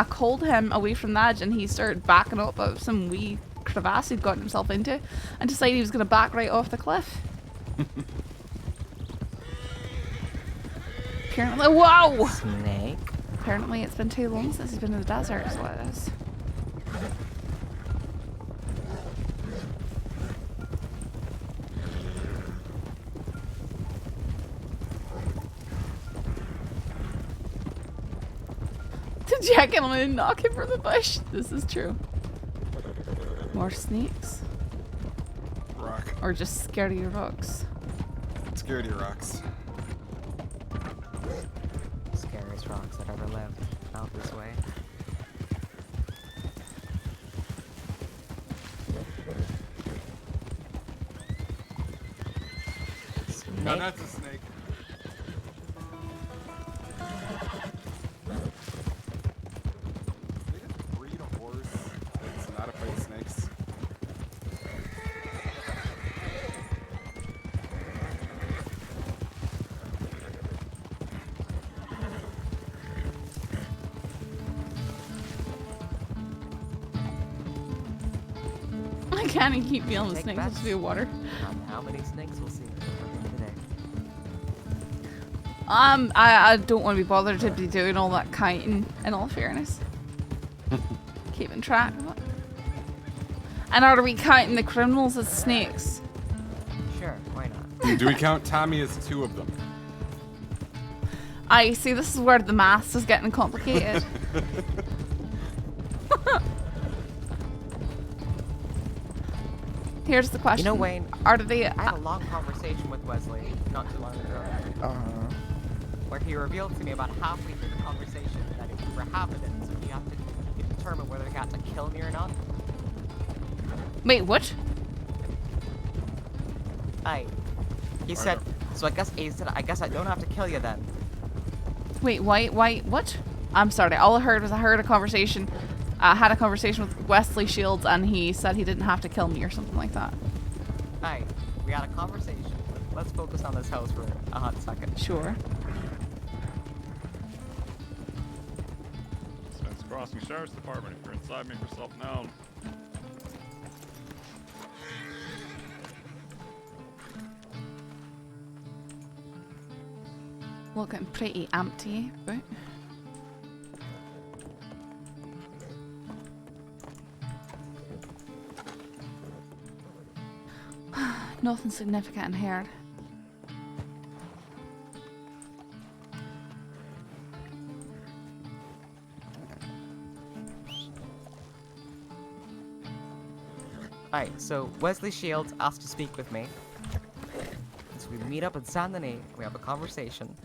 called him away from the edge, and he started backing up out of some wee crevasse he'd gotten himself into, and decided he was going to back right off the cliff. Apparently, wow! Snake. Apparently, it's been too long since he's been in the desert, is what it is. Did Jack and knock him from the bush? This is true. More snakes? Rock. Or just scary rocks? Scaredy rocks. Scariest rocks that ever lived. Out this way. No, that's a snake. They just breed a horse that's not afraid of snakes. I can't even keep feeling the Take snakes. bets Let's do water. on how many snakes we'll see today. I don't want to be bothered to be doing all that counting, in all fairness. Keeping track of it. And are we counting the criminals as snakes? Sure, why not? Do we count Tommy as two of them? I see, this is where the maths is getting complicated. Here's the question. You know, Wayne, are they? I had a long conversation with Wesley not too long ago. Where he revealed to me about halfway through the conversation that if you were having it, so you have to determine whether he got to kill me or not. Wait, what? He said, so I guess I don't have to kill you then. Wait, why, what? I'm sorry, all I heard was I had a conversation with Wesley Shields, and he said he didn't have to kill me or something like that. We had a conversation. Let's focus on this house for a hot second. Sure. Spence Crossing Sheriff's Department, if you're inside, make yourself known. Looking pretty empty, but Nothing significant in here. Alright, so Wesley Shields asked to speak with me. So we meet up in Saint Denis, we have a conversation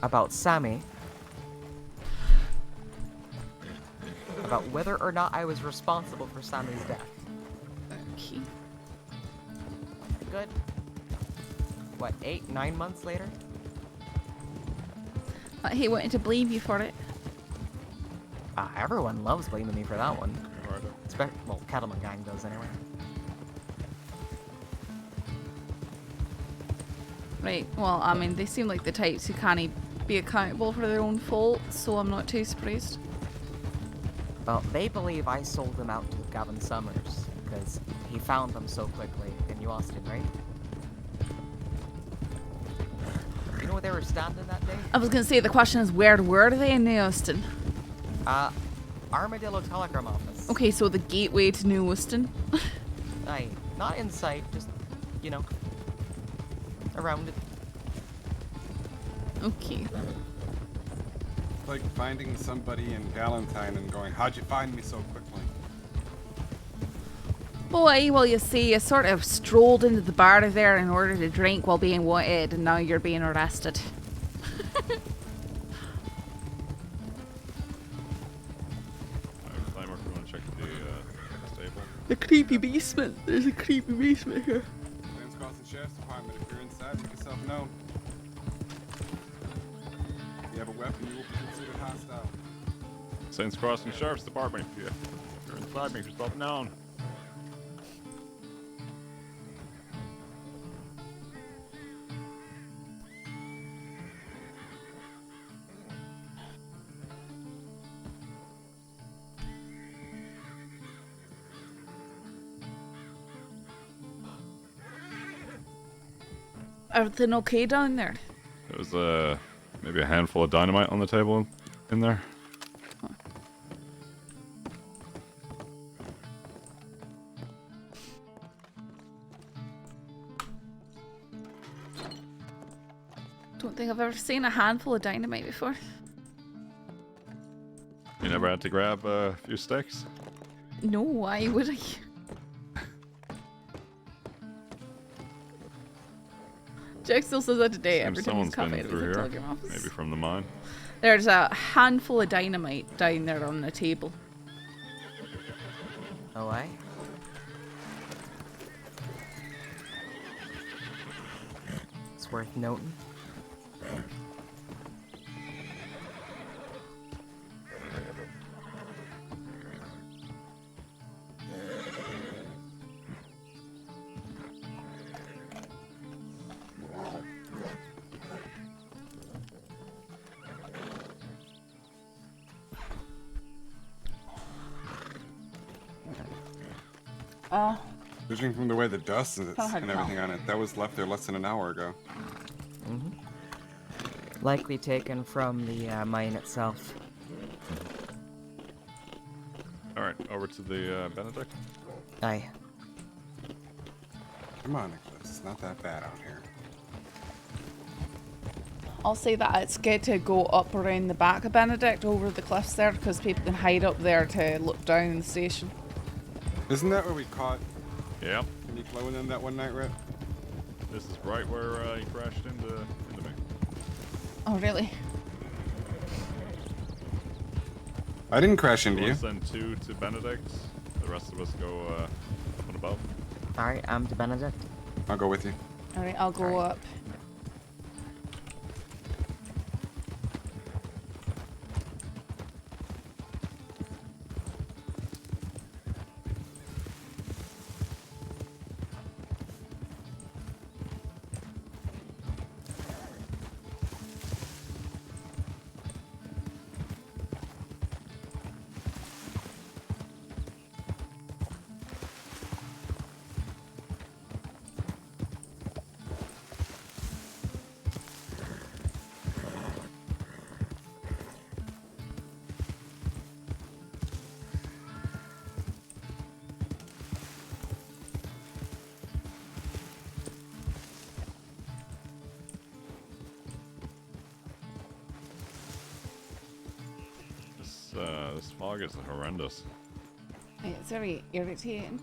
about Sammy, about whether or not I was responsible for Sammy's death. Okay. Good. What, 8, 9 months later? He wanted to blame you for it. Everyone loves blaming me for that one. Well, Cattleman Gang does anyway. Right, well, I mean, they seem like the types who can't be accountable for their own faults, so I'm not too surprised. Well, they believe I sold them out to Gavin Summers, because he found them so quickly in New Austin, right? Do you know where they were standing that day? I was gonna say, the question is, where were they in New Austin? Armadillo Telegram Office. Okay, so the gateway to New Austin. Aye, not in sight, just, you know, around it. Okay. Like finding somebody in Valentine and going, how'd you find me so quickly? Boy, well, you see, you sort of strolled into the bar there in order to drink while being wanted, and now you're being arrested. The creepy basement. There's a creepy basement here. James Crossing Sheriff's Department, if you're inside, make yourself known. If you have a weapon, you will be considered hostile. Saints Crossing Sheriff's Department. If you're inside, make yourself known. Everything okay down there? There was maybe a handful of dynamite on the table in there. Don't think I've ever seen a handful of dynamite before. You never had to grab a few sticks? No, why would I? Jack still says that today every time he's someone's been coffee through here, Telegram office. maybe from the mine. There's a handful of dynamite down there on the table. Oh, aye? It's worth noting. Judging from the way the dust is hard and to everything on it, that was left there less than an hour ago. Likely taken from the mine itself. Alright, over to the Benedict. Aye. Come on, Nicholas. It's not that bad out here. I'll say that it's good to go up around the back of Benedict over the cliffs there because people can hide up there to look down in the station. Isn't that where we caught Yep. Kenny Chloe in that one night, Rhett? This is right where he crashed into me. Oh, really? I didn't crash into We'll you. send 2 to Benedict. The rest of us go up and above. Alright, I'm to Benedict. I'll go with you. Alright, I'll go up. This fog is horrendous. It's very irritating.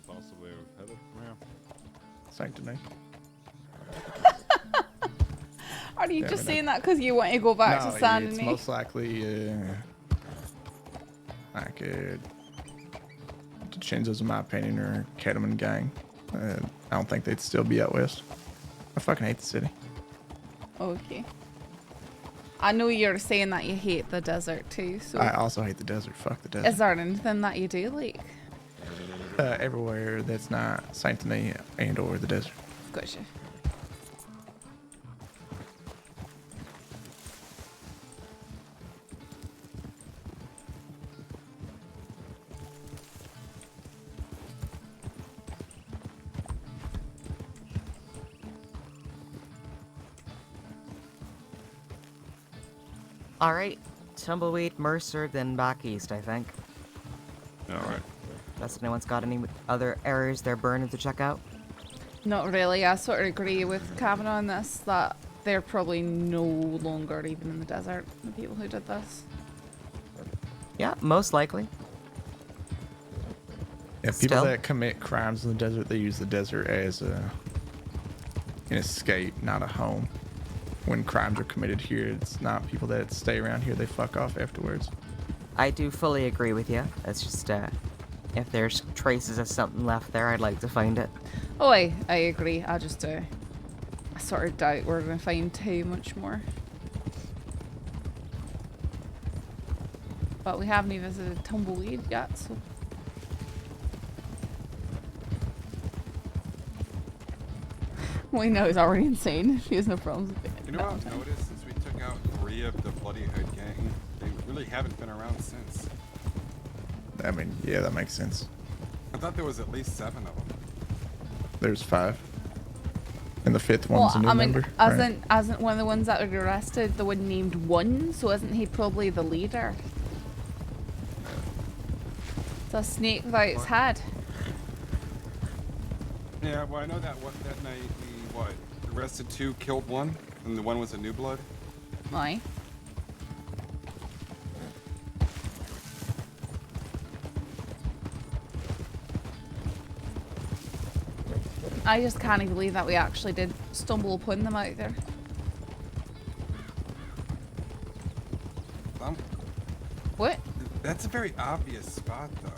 Possibly have headed from here. Sanctity. Are you just saying that because you want to go back to San it's most likely like the Chinzos, in my opinion, are Kettleman gang. I don't think they'd still be out west. I fucking hate the city. Okay. I know you're saying that you hate the desert too, so... I also hate the desert. Fuck the desert. Is there anything that you do like? Everywhere that's not Sanctity and or the desert. Gotcha. Alright, Tumbleweed, Mercer, then back east, I think. Alright. Unless anyone's got any other areas they're burning to check out? Not really. I sort of agree with Kavanaugh on this, that they're probably no longer even in the desert, the people who did this. Yeah, most likely. Yeah, people that commit crimes in the desert, they use the desert as an escape, not a home. When crimes are committed here, it's not people that stay around here, they fuck off afterwards. I do fully agree with you. It's just, if there's traces of something left there, I'd like to find it. Oh, I agree. I just, I sort of doubt we're going to find too much more. But we haven't even visited Tumbleweed yet, so... We know he's already insane. He has no problems with it. You know what I've noticed since we took out 3 of the Bloody Hood gang? They really haven't been around since. I mean, yeah, that makes sense. I thought there was at least 7 of them. There's 5. And the 5th one's a new member. Isn't one of the ones that were arrested the one named One? So isn't he probably the leader? It's a snake without its head. Yeah, well, I know that that night we arrested 2, killed 1, and the one was a new blood. Aye. I just can't believe that we actually did stumble upon them out there. What? That's a very obvious spot, though.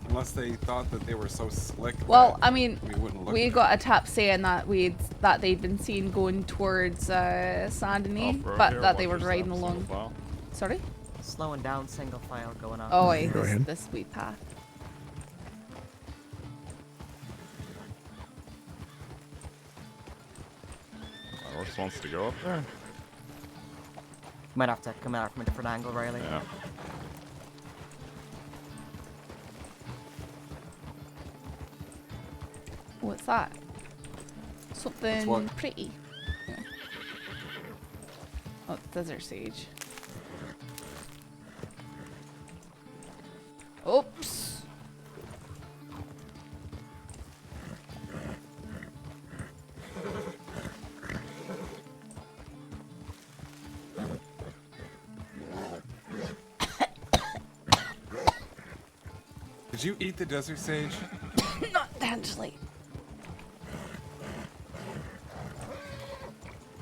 Unless they thought that they were so slick. Well, I mean, we got a tap saying that they'd been seen going towards Saint-Denis, but that they were riding along. Sorry? Slowing down, single file going on. Oh, wait, this sweet path. My horse wants to go up there. Might have to come out from a different angle, Riley. Yeah. What's that? Something pretty. Yeah. Oh, it's desert sage. Oops. Did you eat the desert sage? Not intentionally.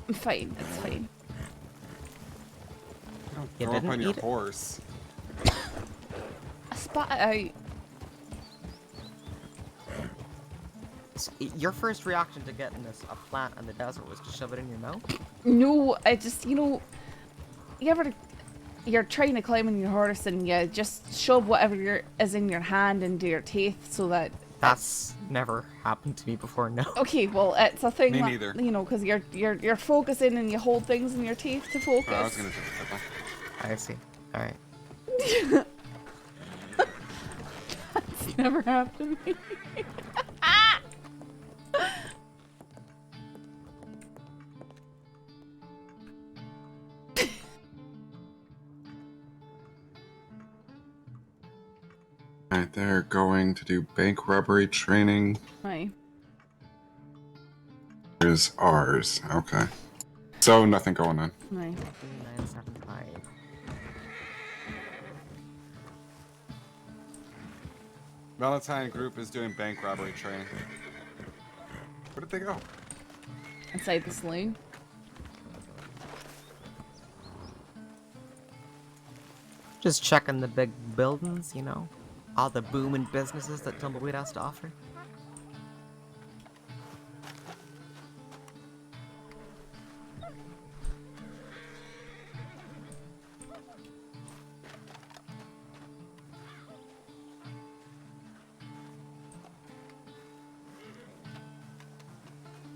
I'm fine. It's fine. Don't throw up on your horse. I spat it out. Your first reaction to getting a plant in the desert was to shove it in your mouth? No, I just, you're trying to climb on your horse and you just shove whatever is in your hand into your teeth so that That's never happened to me before, no. Okay, well, it's a thing. Me that, neither. You know, because you're focusing and you hold things in your teeth to focus. Oh, I was gonna take a couple. I see. Alright. That's never happened to me. Alright, they're going to do bank robbery training. Hi. Here's ours. Okay. So nothing going on. Hi. 975. Valentine group is doing bank robbery training. Where did they go? Inside the saloon. Just checking the big buildings, you know? All the booming businesses that Tumbleweed has to offer.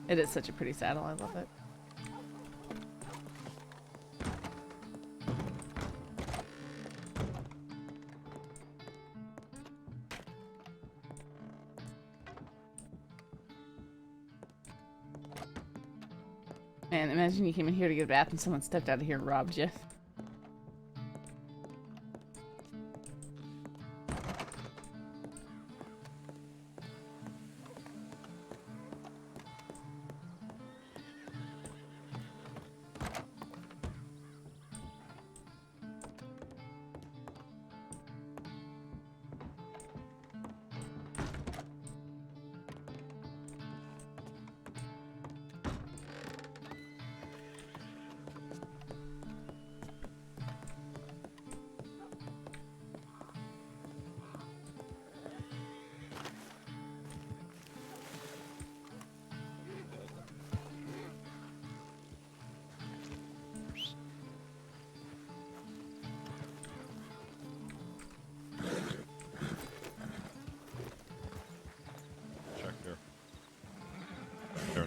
It is such a pretty saddle. I love it. Man, imagine you came in here to get a bath and someone stepped out of here and robbed you.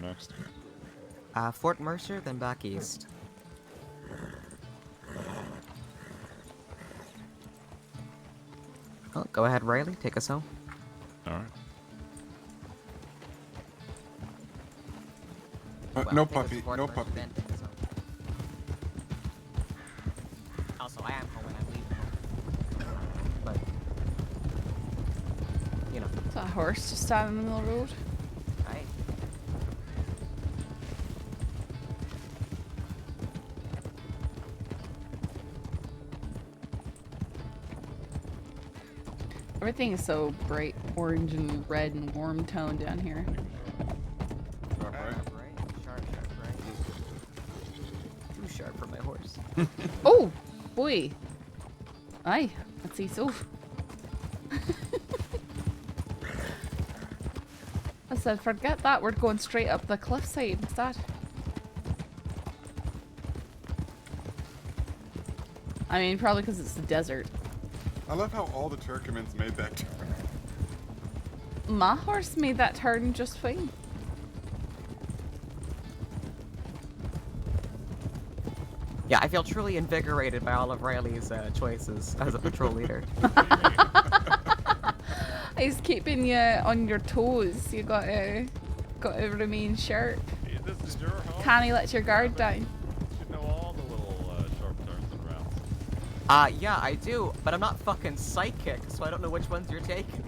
Next. Fort Mercer, then back east. Oh, go ahead, Riley. Take us home. Alright. No puppy. No puppy. Then take us home. Also, I am home when I leave home. But, you know. Is that a horse just standing in the middle of the road? Right. Everything is so bright orange and red and warm tone down here. Too sharp for my horse. Oh, boy. Aye, let's see so. I said, forget that, we're going straight up the cliffside instead. I mean, probably because it's the desert. I love how all the Turkmens made that turn. My horse made that turn just fine. Yeah, I feel truly invigorated by all of Riley's choices as a patrol leader. He's keeping you on your toes. You gotta remain sharp. Hey, this is your home. Can't let your guard down. You should know all the little sharp turns and routes. Yeah, I do, but I'm not fucking psychic, so I don't know which ones you're taking.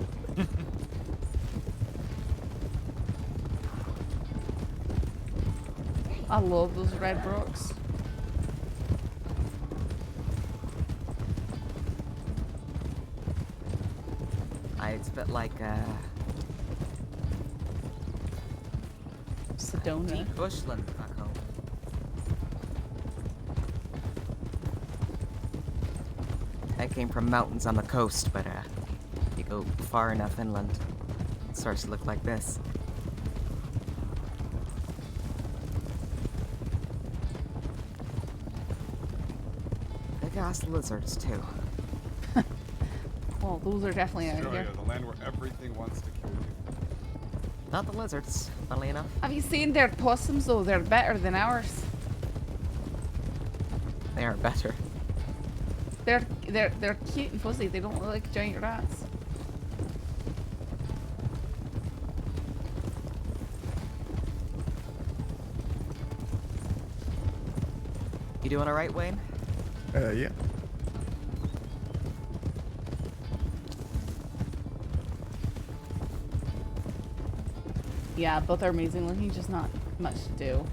I love those red rocks. It's a bit like, Sedona. deep bushland back home. I came from mountains on the coast, but, you go far enough inland, it starts to look like this. Big-ass lizards, too. Well, those are definitely out Australia, here. the land where everything wants to kill you. Not the lizards, funnily enough. Have you seen their possums though? They're better than ours. They are better. They're cute and fuzzy. They don't look like giant rats. You doing alright, Wayne? Yeah. Yeah, both are amazing looking, just not much to do.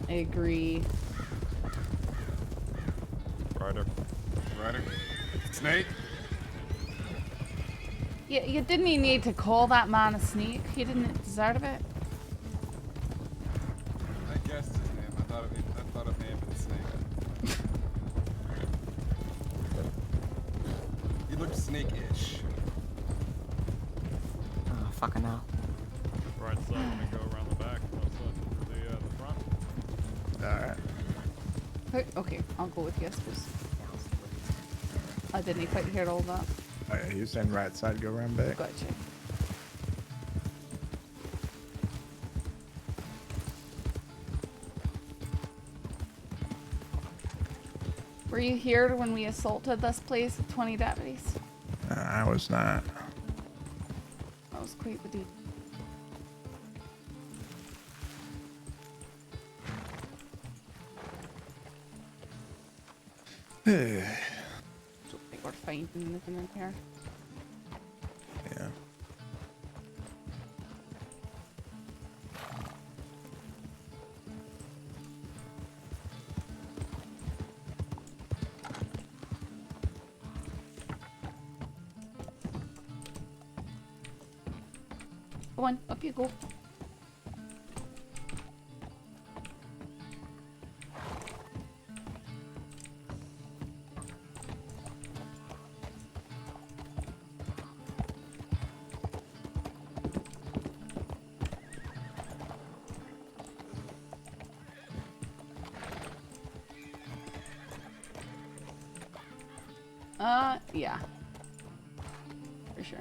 I agree. Ryder. Snake? You didn't even need to call that man a snake. He didn't deserve it. I guessed his name. I thought it may have been Snake. He looked snake-ish. Oh, fucking hell. Right side, let me go around the back, left side, the front. Alright. Okay, I'll go with you, I suppose. I didn't quite hear all that. Oh, yeah, you saying right side, go around back. Gotcha. Were you here when we assaulted this place with 20 deputies? I was not. That was quite the deed. Don't think we're finding anything in here. Yeah. Go on, up you go. Yeah. For sure.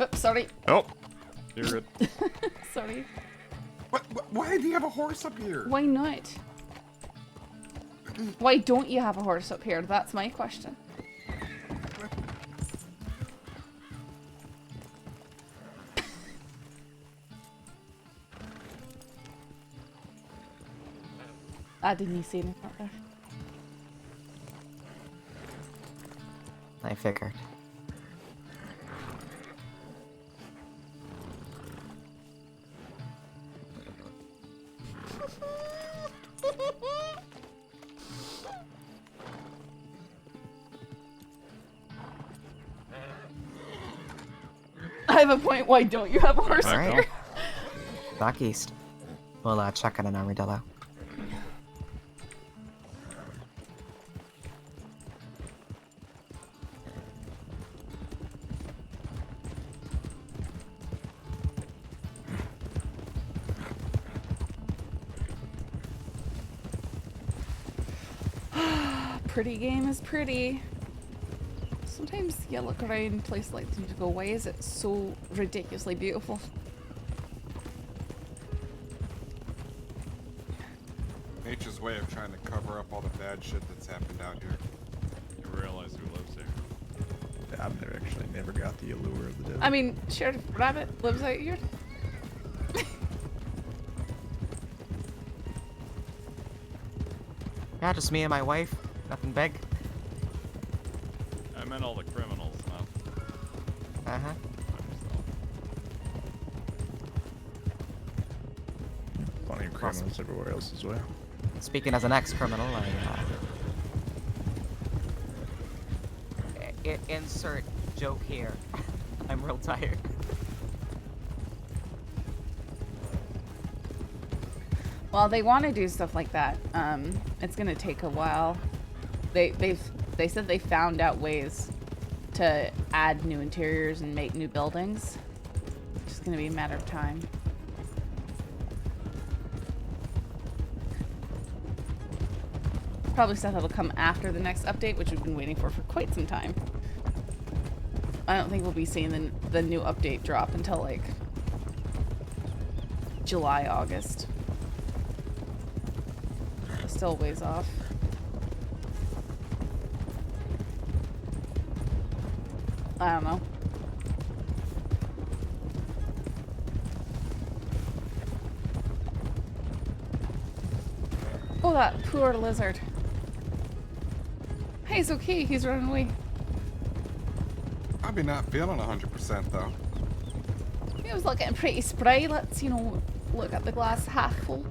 Oops, sorry. Oh, you're good. Sorry. Why do you have a horse up here? Why not? Why don't you have a horse up here? That's my question. I didn't see anything up there. I figured. I have a point. Why don't you have a horse up Alright. here? Back east. We'll check on an armadillo. Pretty game is pretty. Sometimes you look around places like this and you go, why is it so ridiculously beautiful? Nature's way of trying to cover up all the bad shit that's happened out here. You realize who lives here? I've never got the allure of the devil. I mean, Sheriff Rabbit lives out here. Yeah, just me and my wife. Nothing big. I meant all the criminals, not Uh-huh. Plenty of criminals everywhere else as well. Speaking as an ex-criminal, insert joke here. I'm real tired. Well, they want to do stuff like that. It's gonna take a while. They said they found out ways to add new interiors and make new buildings. It's just gonna be a matter of time. Probably stuff that'll come after the next update, which we've been waiting for quite some time. I don't think we'll be seeing the new update drop until like July, August. Still a ways off. I don't know. Oh, that poor lizard. Hey, he's okay. He's running away. I'd be not feeling 100% though. He was looking pretty spry. Let's, you know, look at the glass half full.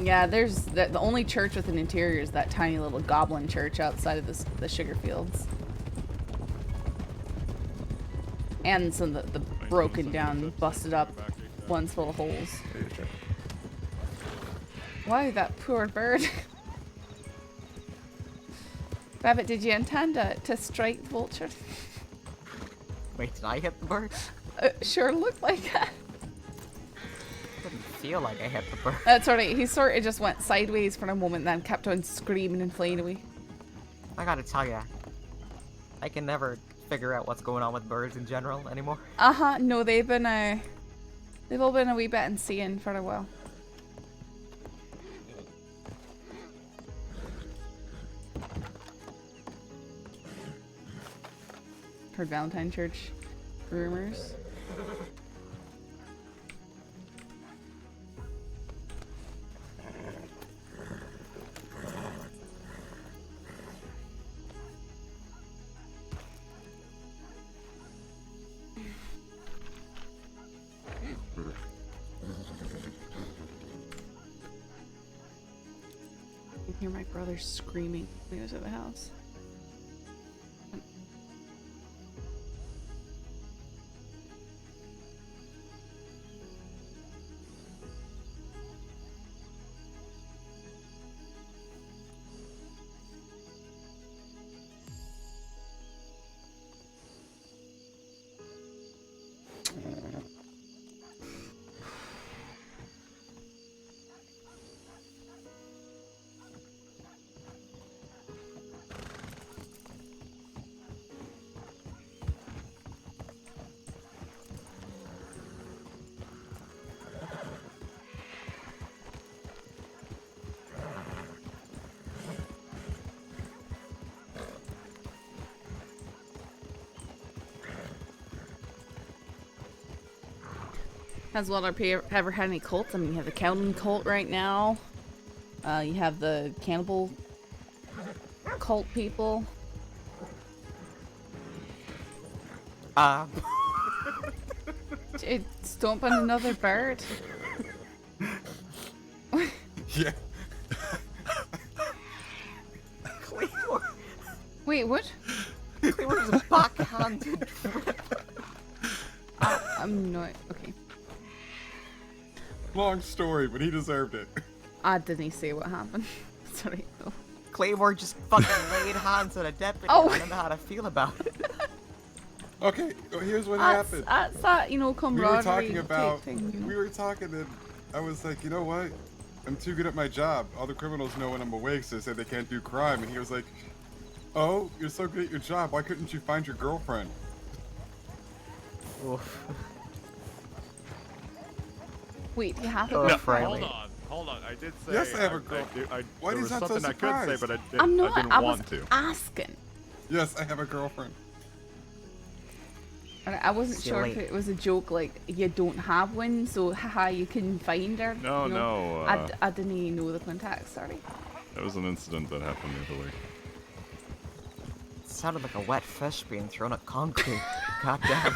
Yeah, there's the only church with an interior is that tiny little goblin church outside of the sugar fields. And some of the broken down, busted up ones full of holes. Why that poor bird? Rabbit, did you intend to strike the vulture? Wait, did I hit the bird? Sure looked like it. Didn't feel like I hit the bird. That's alright, he sort of just went sideways for a moment, then kept on screaming and flying away. I gotta tell ya, I can never figure out what's going on with birds in general anymore. No, they've all been a wee bit insane for a while. Heard Valentine Church rumors. I hear my brother screaming when he was at the house. Has WildRP ever had any cults? I mean, you have the Counting cult right now. You have the cannibal cult people. It's stomping another bird. Yeah. Claymore. Wait, what? Claymore's a backhanded. I'm not okay. Long story, but he deserved it. I didn't say what happened. Sorry. No. Claymore just fucking laid hands on a deputy. Oh. I don't know how to feel about it. Okay, here's what happened. That's that, you know, camaraderie. We were talking about. thing, you know? We were talking, and I was like, you know what? I'm too good at my job. All the criminals know when I'm awake, so they say they can't do crime. And he was like, "Oh, you're so good at your job. Why couldn't you find your girlfriend?" Oof. Wait, you have No, a hold on. I did say. Yes, I have a girlfriend. Why there is was that so something I could say, surprised? but I'm not. I didn't I was want to. asking. Yes, I have a girlfriend. I wasn't sure if it was a joke, like you don't have one, so haha, you can find her. No, you know? no. I didn't even know the context. Sorry. That was an incident that happened the other week. It sounded like a wet fish being thrown at concrete. God damn.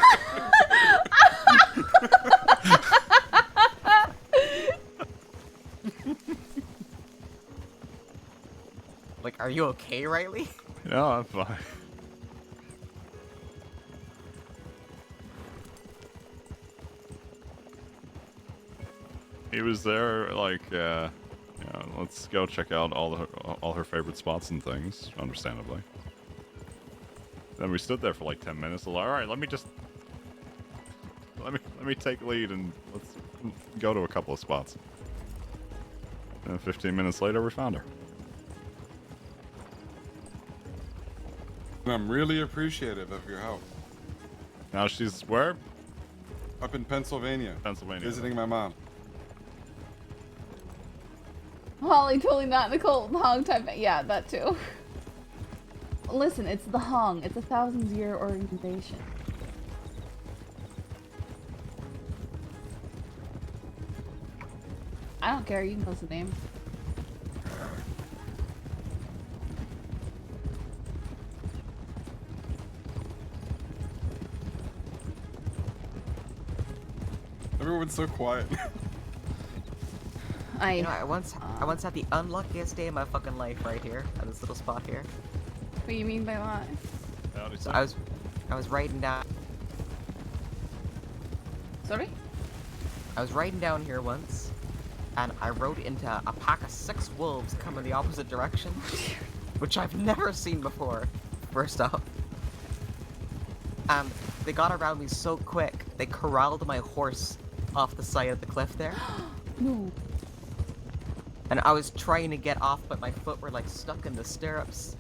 Like, are you okay, Riley? No, I'm fine. He was there, like, yeah, let's go check out all her favorite spots and things, understandably. Then we stood there for like 10 minutes. All right, let me take lead and let's go to a couple of spots. And 15 minutes later, we found her. I'm really appreciative of your help. Now she's where? Up in Pennsylvania. Visiting my mom. Holly, totally not Nicole. Hong type. Yeah, that too. Listen, it's the Hong. It's a 1,000-year organization. I don't care. You can post the name. Everyone's so quiet. You know, I once had the unluckiest day of my fucking life right here at this little spot here. What do you mean by what? So I was writing down. Sorry? I was riding down here once, and I rode into a pack of 6 wolves coming the opposite direction, which I've never seen before. First off, they got around me so quick they corralled my horse off the side of the cliff there. No. And I was trying to get off, but my foot were like stuck in the stirrups.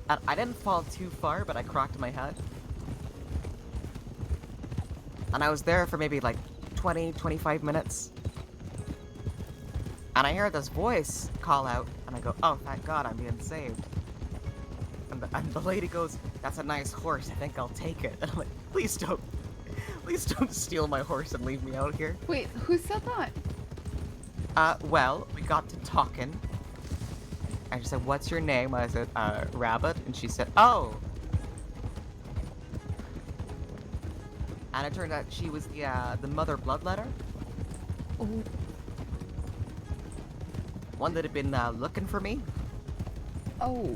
And I didn't fall too far, but I cracked my head. And I was there for maybe like 20, 25 minutes. And I hear this voice call out, and I go, oh, thank God, I'm being saved. And the lady goes, that's a nice horse, I think I'll take it. And I'm like, please don't steal my horse and leave me out here. Wait, who said that? Well, we got to talking. And she said, what's your name? I said, Rabbit. And she said, oh. And it turned out she was the mother bloodletter. Oh. One that had been looking for me. Oh.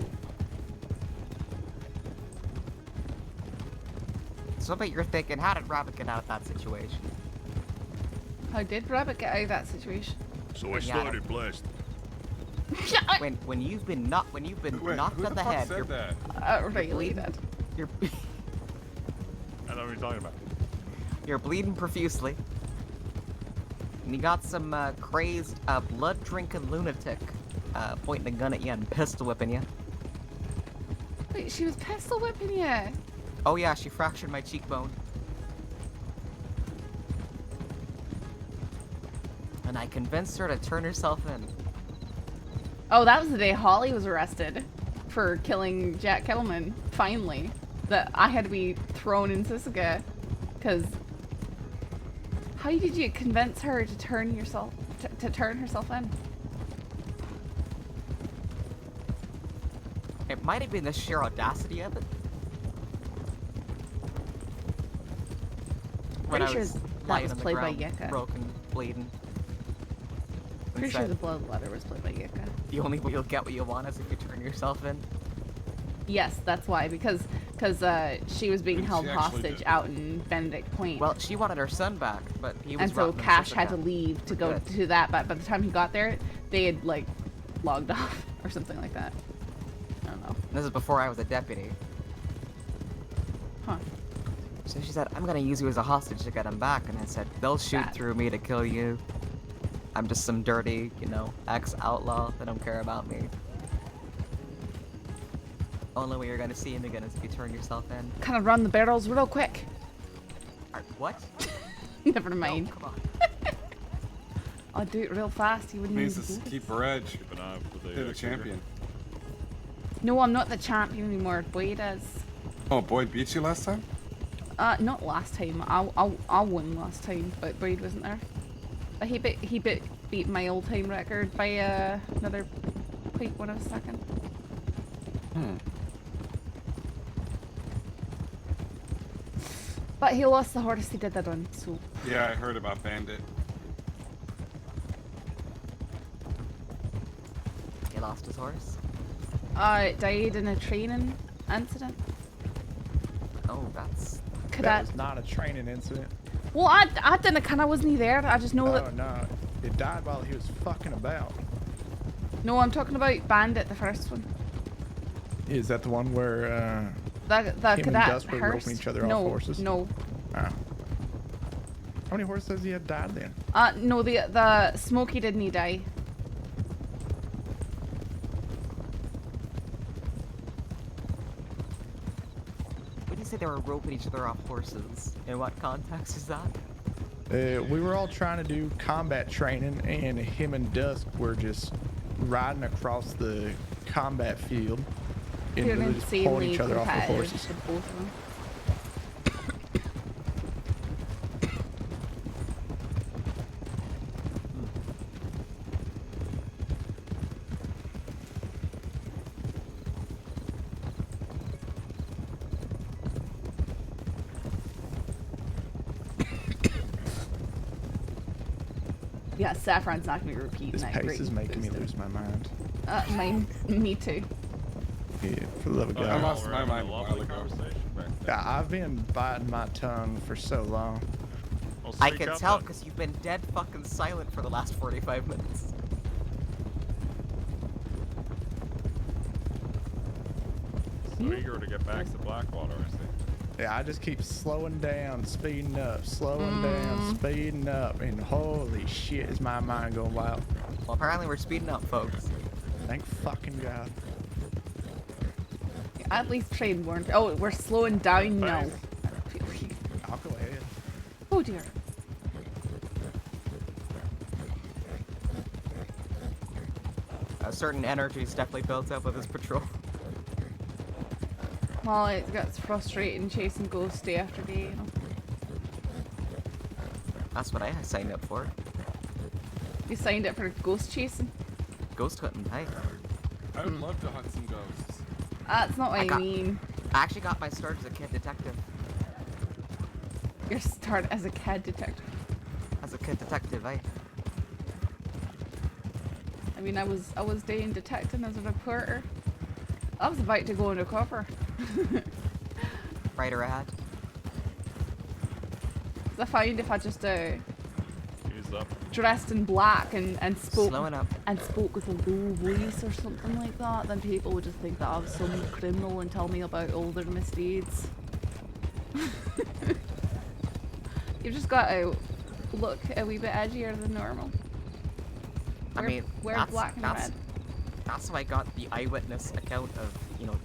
So I bet you're thinking, how did Rabbit get out of that situation? How did Rabbit get out of that situation? So I started blasting. when you've been knocked on the head, you're regulated. You're I know what you're talking about. You're bleeding profusely. And you got some crazed, blood-drinking lunatic pointing a gun at you and pistol whipping you. Wait, she was pistol whipping you? Oh yeah, she fractured my cheekbone. And I convinced her to turn herself in. Oh, that was the day Holly was arrested for killing Jack Kettleman, finally. That I had to be thrown in Sisika, because... How did you convince her to turn herself in? It might have been the sheer audacity of it. When Pretty I sure was that lying was on the played by ground, Yeka. broken, bleeding. Pretty sure the bloodletter was played by Yeka. The only way you'll get what you want is if you turn yourself in. Yes, that's why, because she was being held hostage out in Benedict Point. Well, she wanted her son back, but he was. And so rotten Cash Sisika. had to leave to go to that, but by the time he got there, they had like logged off or something like that. I don't know. This is before I was a deputy. Huh. So she said, I'm gonna use you as a hostage to get him back, and I said, they'll shoot through me to kill you. I'm just some dirty, ex-outlaw. They don't care about me. Only way you're gonna see him again is if you turn yourself in. Kind of run the barrels real quick. What? Never mind. No, come on. I'll do it real fast. You wouldn't Means even to do it. keep her edge. They're the champion. No, I'm not the champion anymore. Boyd is. Oh, Boyd beat you last time? Not last time. I won last time, but Boyd wasn't there. But he beat my all-time record by another 0.1 of a second. But he lost the hardest he did that on, so. Yeah, I heard about Bandit. He lost his horse? It died in a training incident. Oh, that's... That was not a training incident. Well, I didn't kind of wasn't there. I just know that. Oh no, it died while he was fucking about. No, I'm talking about Bandit, the first one. Is that the one where The him and cadet Dust were hearse? roping each other off No, horses? no. Oh. How many horses has he had died then? No, the Smokey didn't die. When you say they were roping each other off horses, in what context is that? We were all trying to do combat training, and him and Dusk were just riding across the combat field and They're really just pulling insanely each other off the competitive, horses. the both of them. Yeah, Saffron's not gonna be repeating This that. pace great is making me boost. lose my mind. Me too. Yeah, for the love of God. I lost my mind a while ago. Yeah, I've been biting my tongue for so long. I can tell because you've been dead fucking silent for the last 45 minutes. So eager to get back to Blackwater, I see. Yeah, I just keep slowing down, speeding up, slowing down, speeding up, and holy shit, is my mind going wild. Well, apparently we're speeding up, folks. Thank fucking God. At least train weren't. Oh, we're slowing down now. I'll go ahead. Oh dear. A certain energy is definitely built up with this patrol. Well, it gets frustrating chasing ghosts day after day, you know. That's what I signed up for. You signed up for ghost chasing? Ghost hunting, hey. I would love to hunt some ghosts. That's not what I mean. I actually got my start as a kid detective. Your start as a kid detective. As a kid detective, eh? I mean, I was doing detecting as a reporter. I was about to go undercover. Right or ahead? I find if I just Ease up. dressed in black and spoke Slowing up. and spoke with a low voice or something like that, then people would just think that I was some criminal and tell me about all their misdeeds. You've just got to look a wee bit edgier than normal. I mean, wear that's, black and that's, red. that's how I got the eyewitness account of, you know,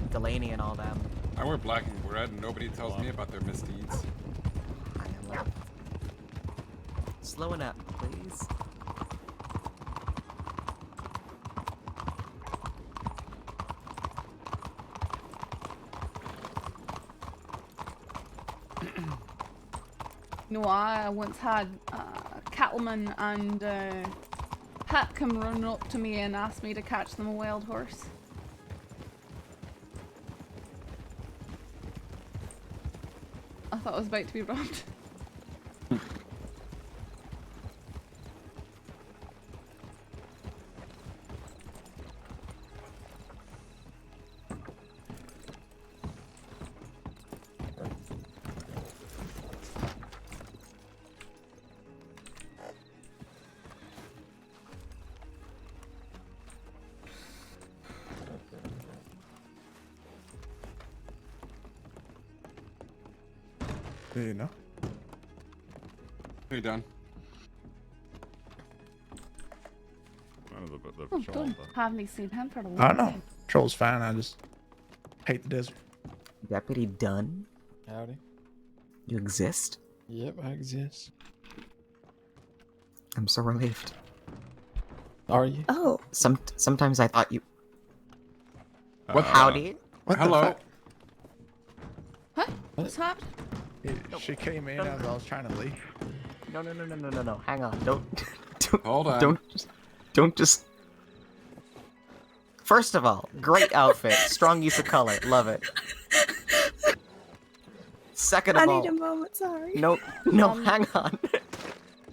Delaney and all them. I wear black and red, and nobody tells me about their misdeeds. Slowing up, please. You know, I once had cattleman and Pat come running up to me and ask me to catch them a wild horse. I thought I was about to be robbed. You know? Are you done? The Oh, patrol, don't but- haven't seen him for a long I time. know. Troll's fine. I just hate the desert. Deputy Dunn? Howdy. You exist? Yep, I exist. I'm so relieved. Are you? Oh. Sometimes I thought you... What? Howdy? What the Hello? fuck? What? What's happened? She came in as I was trying to leave. No. Hang on. Don't Hold on. Don't just... First of all, great outfit. Strong use of color. Love it. Second of I all... need a moment, sorry. No, hang on.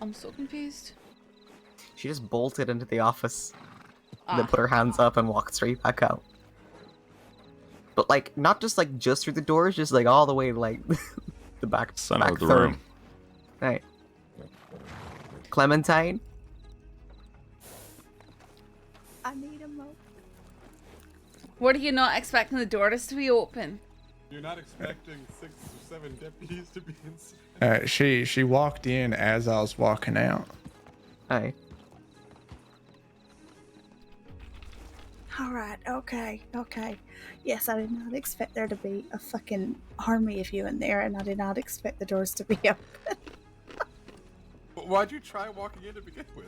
I'm so confused. She just bolted into the office. Then put her hands up and walked straight back out. But like, not just like just through the doors, just like all the way like the back Center back of the third. room. Right. Clementine? I need a moment. What are you not expecting the doors to be open? You're not expecting 6 or 7 deputies to be inside. She walked in as I was walking out. Hi. All right, okay. Yes, I did not expect there to be a fucking army of you in there, and I did not expect the doors to be open. Why'd you try walking in to begin with?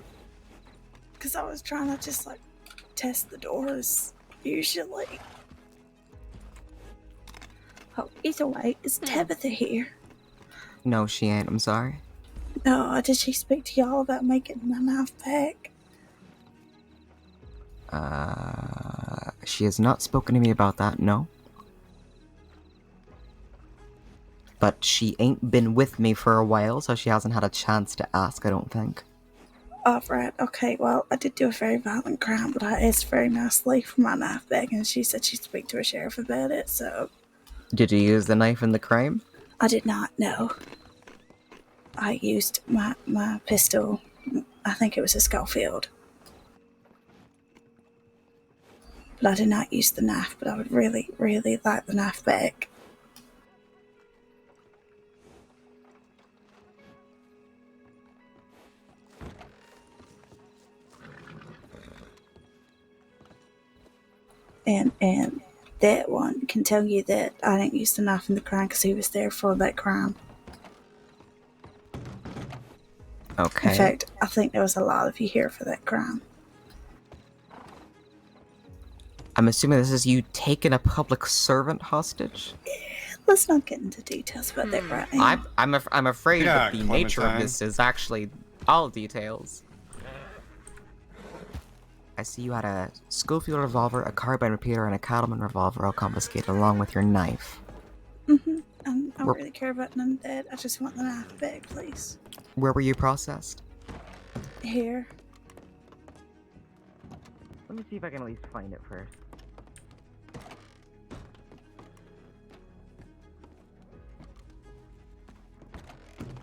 Because I was trying to just, like, test the doors, usually. Oh, either way, is Tabitha here? No, she ain't. I'm sorry. No, did she speak to y'all about making my knife back? She has not spoken to me about that, no. But she ain't been with me for a while, so she hasn't had a chance to ask, I don't think. Oh, right, okay, well, I did do a very violent crime, but I asked very nicely for my knife back, and she said she'd speak to her sheriff about it, so... Did you use the knife in the crime? I did not know. I used my pistol. I think it was a Schofield. But I did not use the knife, but I would really, really like the knife back. And that one can tell you that I didn't use the knife in the crime because he was there for that crime. Okay. In fact, I think there was a lot of you here for that crime. I'm assuming this is you taking a public servant hostage? Let's not get into details about that right now. I'm afraid that the Clementine. nature of this is actually all details. I see you had a Schofield revolver, a carbine repeater, and a Cattleman revolver all confiscated along with your knife. Mm-hmm. I don't really care about none of that. I just want the knife back, please. Where were you processed? Here. Let me see if I can at least find it first.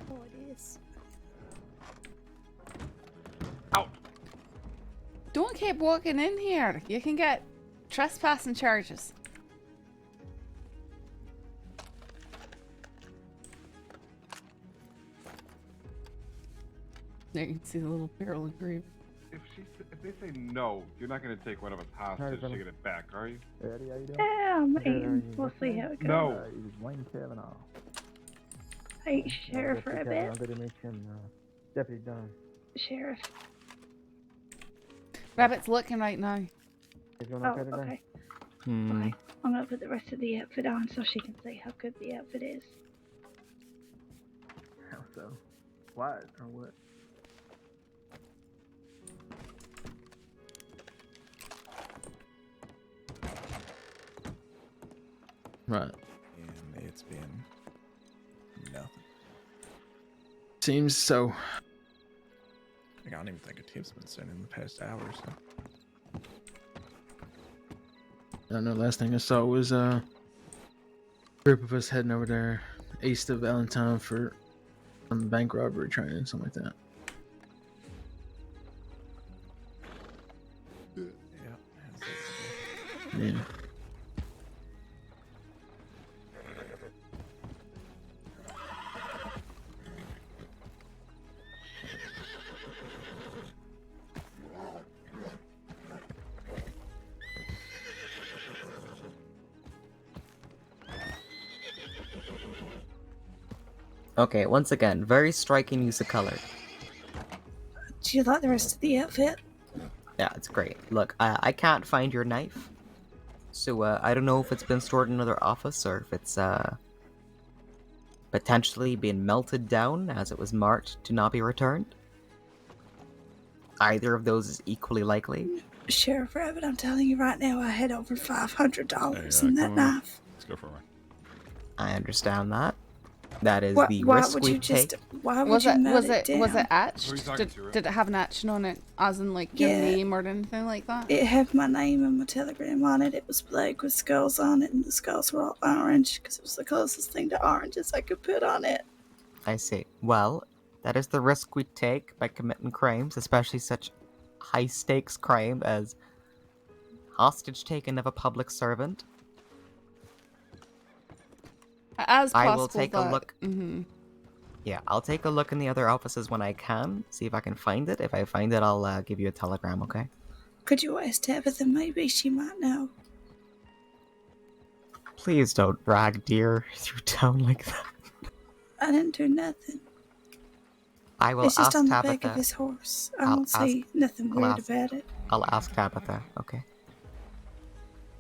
Oh, it is. Don't keep walking in here. You can get trespassing charges. There you can see the little barrel of grape. If they say no, you're not going to take one of us hostage to get it back, are you? Eddie, how you doing? Yeah, I'm eating. We'll see how it goes. No. It was Wayne Kavanaugh. Hey, Sheriff Rabbit. Deputy Dunn. Sheriff. Rabbit's looking right now. Oh, okay. Bye. I'm gonna put the rest of the outfit on so she can see how good the outfit is. How so? What or what? Right. And it's been nothing. Seems so. I don't even think a tip's been sent in the past hour or so. I don't know. Last thing I saw was a group of us heading over there east of Valentine for some bank robbery training, something like that. Yeah. Okay, once again, very striking use of color. Do you like the rest of the outfit? Yeah, it's great. Look, I can't find your knife. So, I don't know if it's been stored in another office or if it's, potentially being melted down as it was marked to not be returned. Either of those is equally likely. Sheriff Rabbit, I'm telling you right now, I had over $500 in that come on. knife. Let's go for it. I understand that. That is Why the would risk we you just? take. Why would you melt it down? Was it etched? Who are you talking to, Rick? Did it have an action on it, as in like your Yeah. name or anything like that? It had my name and my telegram on it. It was black with skulls on it, and the skulls were all orange because it was the closest thing to oranges I could put on it. I see. Well, That is the risk we take by committing crimes, especially such high-stakes crime as hostage taking of a public servant. As I possible, will take but... a look. Yeah, I'll take a look in the other offices when I can, see if I can find it. If I find it, I'll give you a telegram, okay? Could you ask Tabitha? Maybe she might know. Please don't drag deer through town like that. I didn't do nothing. I will It's just ask on the Tabitha. back of his horse. I I'll don't see nothing I'll weird ask- about it. I'll ask Tabitha, okay?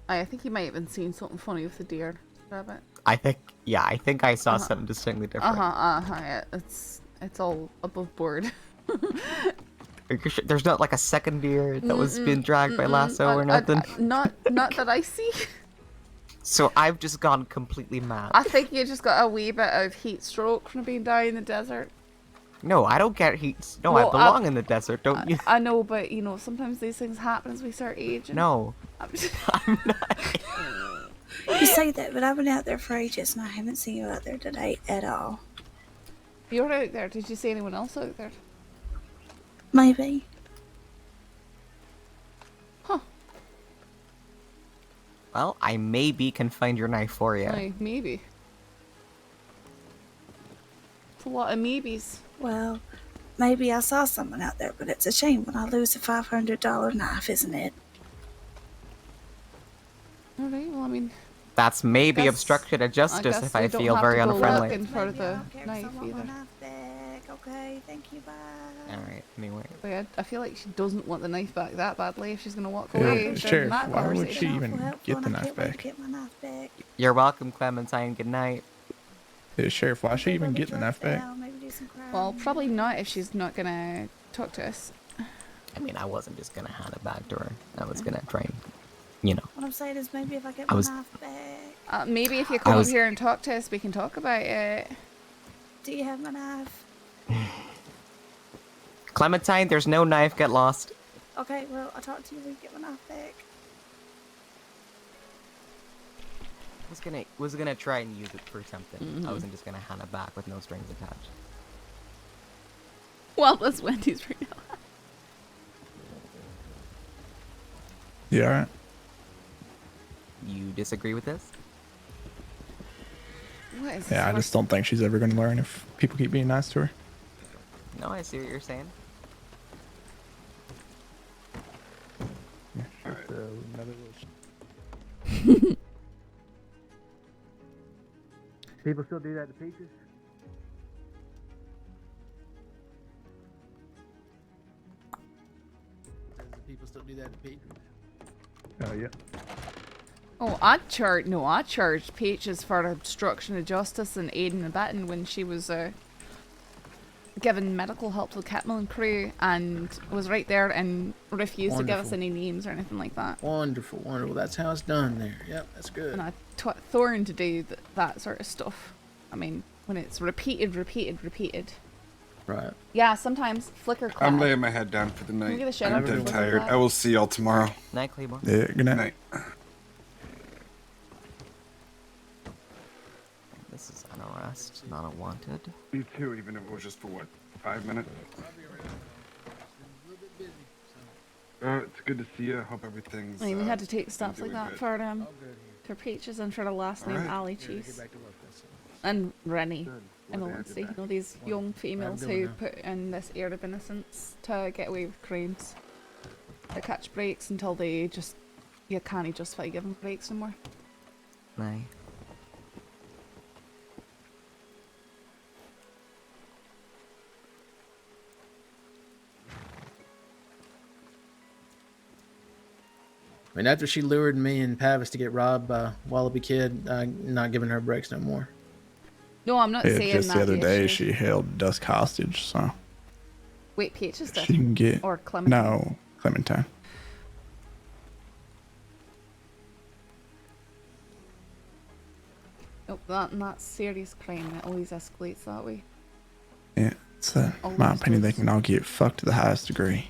I think he might have been seeing something funny with the deer rabbit. I think I saw something distinctly different. Yeah, it's all above board. Are you sure there's not like a second deer that was being dragged by lasso or nothing? Not that I see. So I've just gone completely mad. I think you just got a wee bit of heat stroke from being down in the desert. No, I don't get heat. No, Well, I belong in the desert, don't you? I know, but you know, sometimes these things happen as we start aging. No. You say that, but I've been out there for ages and I haven't seen you out there today at all. You were out there. Did you see anyone else out there? Maybe. Huh. Well, I maybe can find your knife for you. Aye, maybe. It's a lot of maybes. Well, maybe I saw someone out there, but it's a shame when I lose a $500 knife, isn't it? Alright, well, I mean... That's maybe guess- obstruction of justice if we I don't feel have very to go unfriendly. looking for the knife I want my either. knife back. Okay, thank you, bye. Alright, anyway. But yeah, I feel like she doesn't want the knife back that badly if she's gonna walk Yeah, away. during Sheriff, that why would conversation. she even get the knife back? Get my knife back. You're welcome, Clementine. Good night. Yeah, Sheriff, why should she even get the knife back? Well, probably not if she's not gonna talk to us. I mean, I wasn't just gonna hand it back to her. I was gonna try and, you know. What I'm saying is maybe if I get I my was- knife back. Maybe if you come up here and talk to us, we can talk about it. Do you have my knife? Clementine, there's no knife. Get lost. Okay, well, I'll talk to you when you get my knife back. Was gonna try and use it for something. I wasn't just gonna hand it back with no strings attached. Well, that's Wendy's right now. You alright? You disagree with this? What is Yeah, I this? just don't think she's ever going to learn if people keep being nice to her. No, I see what you're saying. People still do that to peaches? People still do that to peaches? Oh, yeah. Oh, I charged Peaches for obstruction of justice and aiding and abetting when she was given medical help to the Catmull crew and was right there and refused to give us Wonderful. any names or anything like that. Wonderful, wonderful. That's how it's done there. Yep, that's good. And I taught Thorn to do that sort of stuff. I mean, when it's repeated. Right. Yeah, sometimes flicker clap. I'm laying my head down for the Can we night. get a shout I'm out for dead the tired. clap? I will see y'all tomorrow. Night, Claymore. Yeah, good night. This is an arrest, not a wanted. You too, even if it was just for what, 5 minutes? It's good to see you. I hope everything's. I mean, we had to take steps doing like that good. for Peaches and for the last name Alright. Ali Cheese. And Rennie. And Lindsay, you know, these young females Have a good who one put in this air of innocence to get away with crimes. They catch breaks until they just, you can't justify giving breaks anymore. Aye. I mean, after she lured me and Pavis to get robbed by Wallaby Kid, not giving her breaks no more. No, I'm not Yeah, saying just that. the other the day issue- she held Dusk hostage, so Wait, Peaches did? she can get. Or Clementine? No, Clementine. Nope, not serious crime. It always escalates that way. Yeah, it's my opinion. They can all get fucked to the highest degree.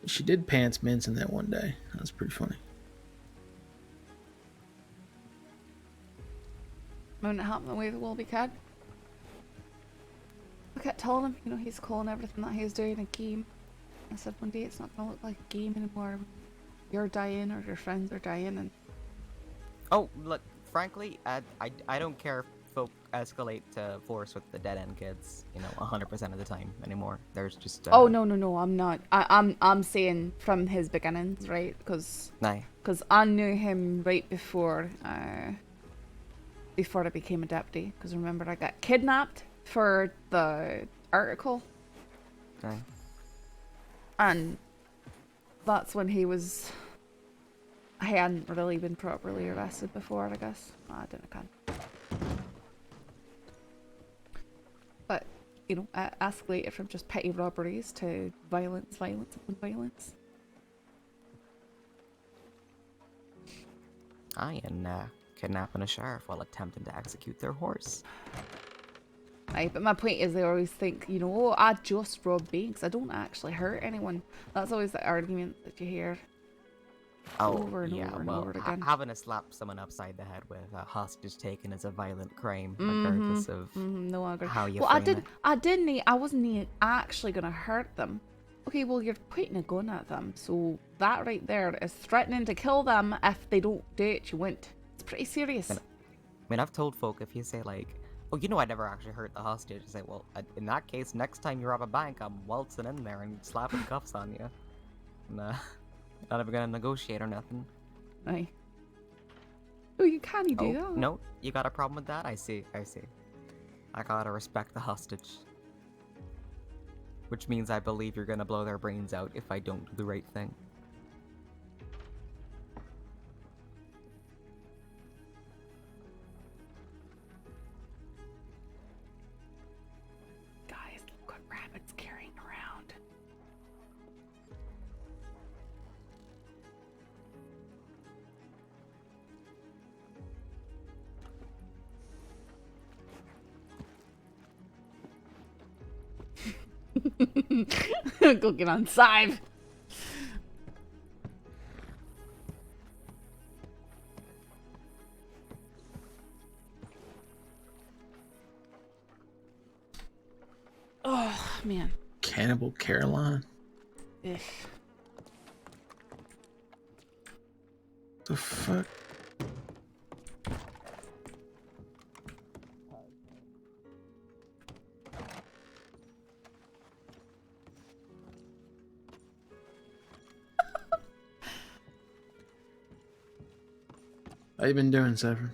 She did pants Minson that one day. That was pretty funny. when it happened the way the will be cad. I kept telling him, you know, he's calling everything that he's doing a game. I said one day it's not gonna look like a game anymore. You're dying or your friends are dying and... Oh, look, frankly, I don't care if folk escalate to force with the dead end kids, you know, 100% of the time anymore. There's just Oh no, I'm not. I'm saying from his beginnings, right? Because I knew him right before I became a deputy. Because remember, I got kidnapped for the article. Okay. And that's when he hadn't really been properly arrested before, I guess. I didn't can. But, you know, it escalated from just petty robberies to violence upon violence. Aye, and kidnapping a sheriff while attempting to execute their horse. Aye, but my point is they always think, you know, oh, I just robbed banks. I don't actually hurt anyone. That's always the argument that you hear over and over and over again. Having to slap someone upside the head with a hostage taken is a violent crime, regardless of how you frame it. I wasn't actually going to hurt them. Okay, well, you're pointing a gun at them, so that right there is threatening to kill them if they don't do it you want. It's pretty serious. I mean, I've told folk, if you say, like, oh, you know, I never actually hurt the hostage, I say, well, in that case, next time you rob a bank, I'm waltzing in there and slapping cuffs on you. Nah. Not ever gonna negotiate or nothing. Aye. Oh, you can't do that. No, you got a problem with that? I see. I gotta respect the hostage. Which means I believe you're gonna blow their brains out if I don't do the right thing. Guys, look what Rabbit's carrying around. Go get on side. Oh man. Cannibal Caroline. Ugh. The fuck? How you been doing, Saffron?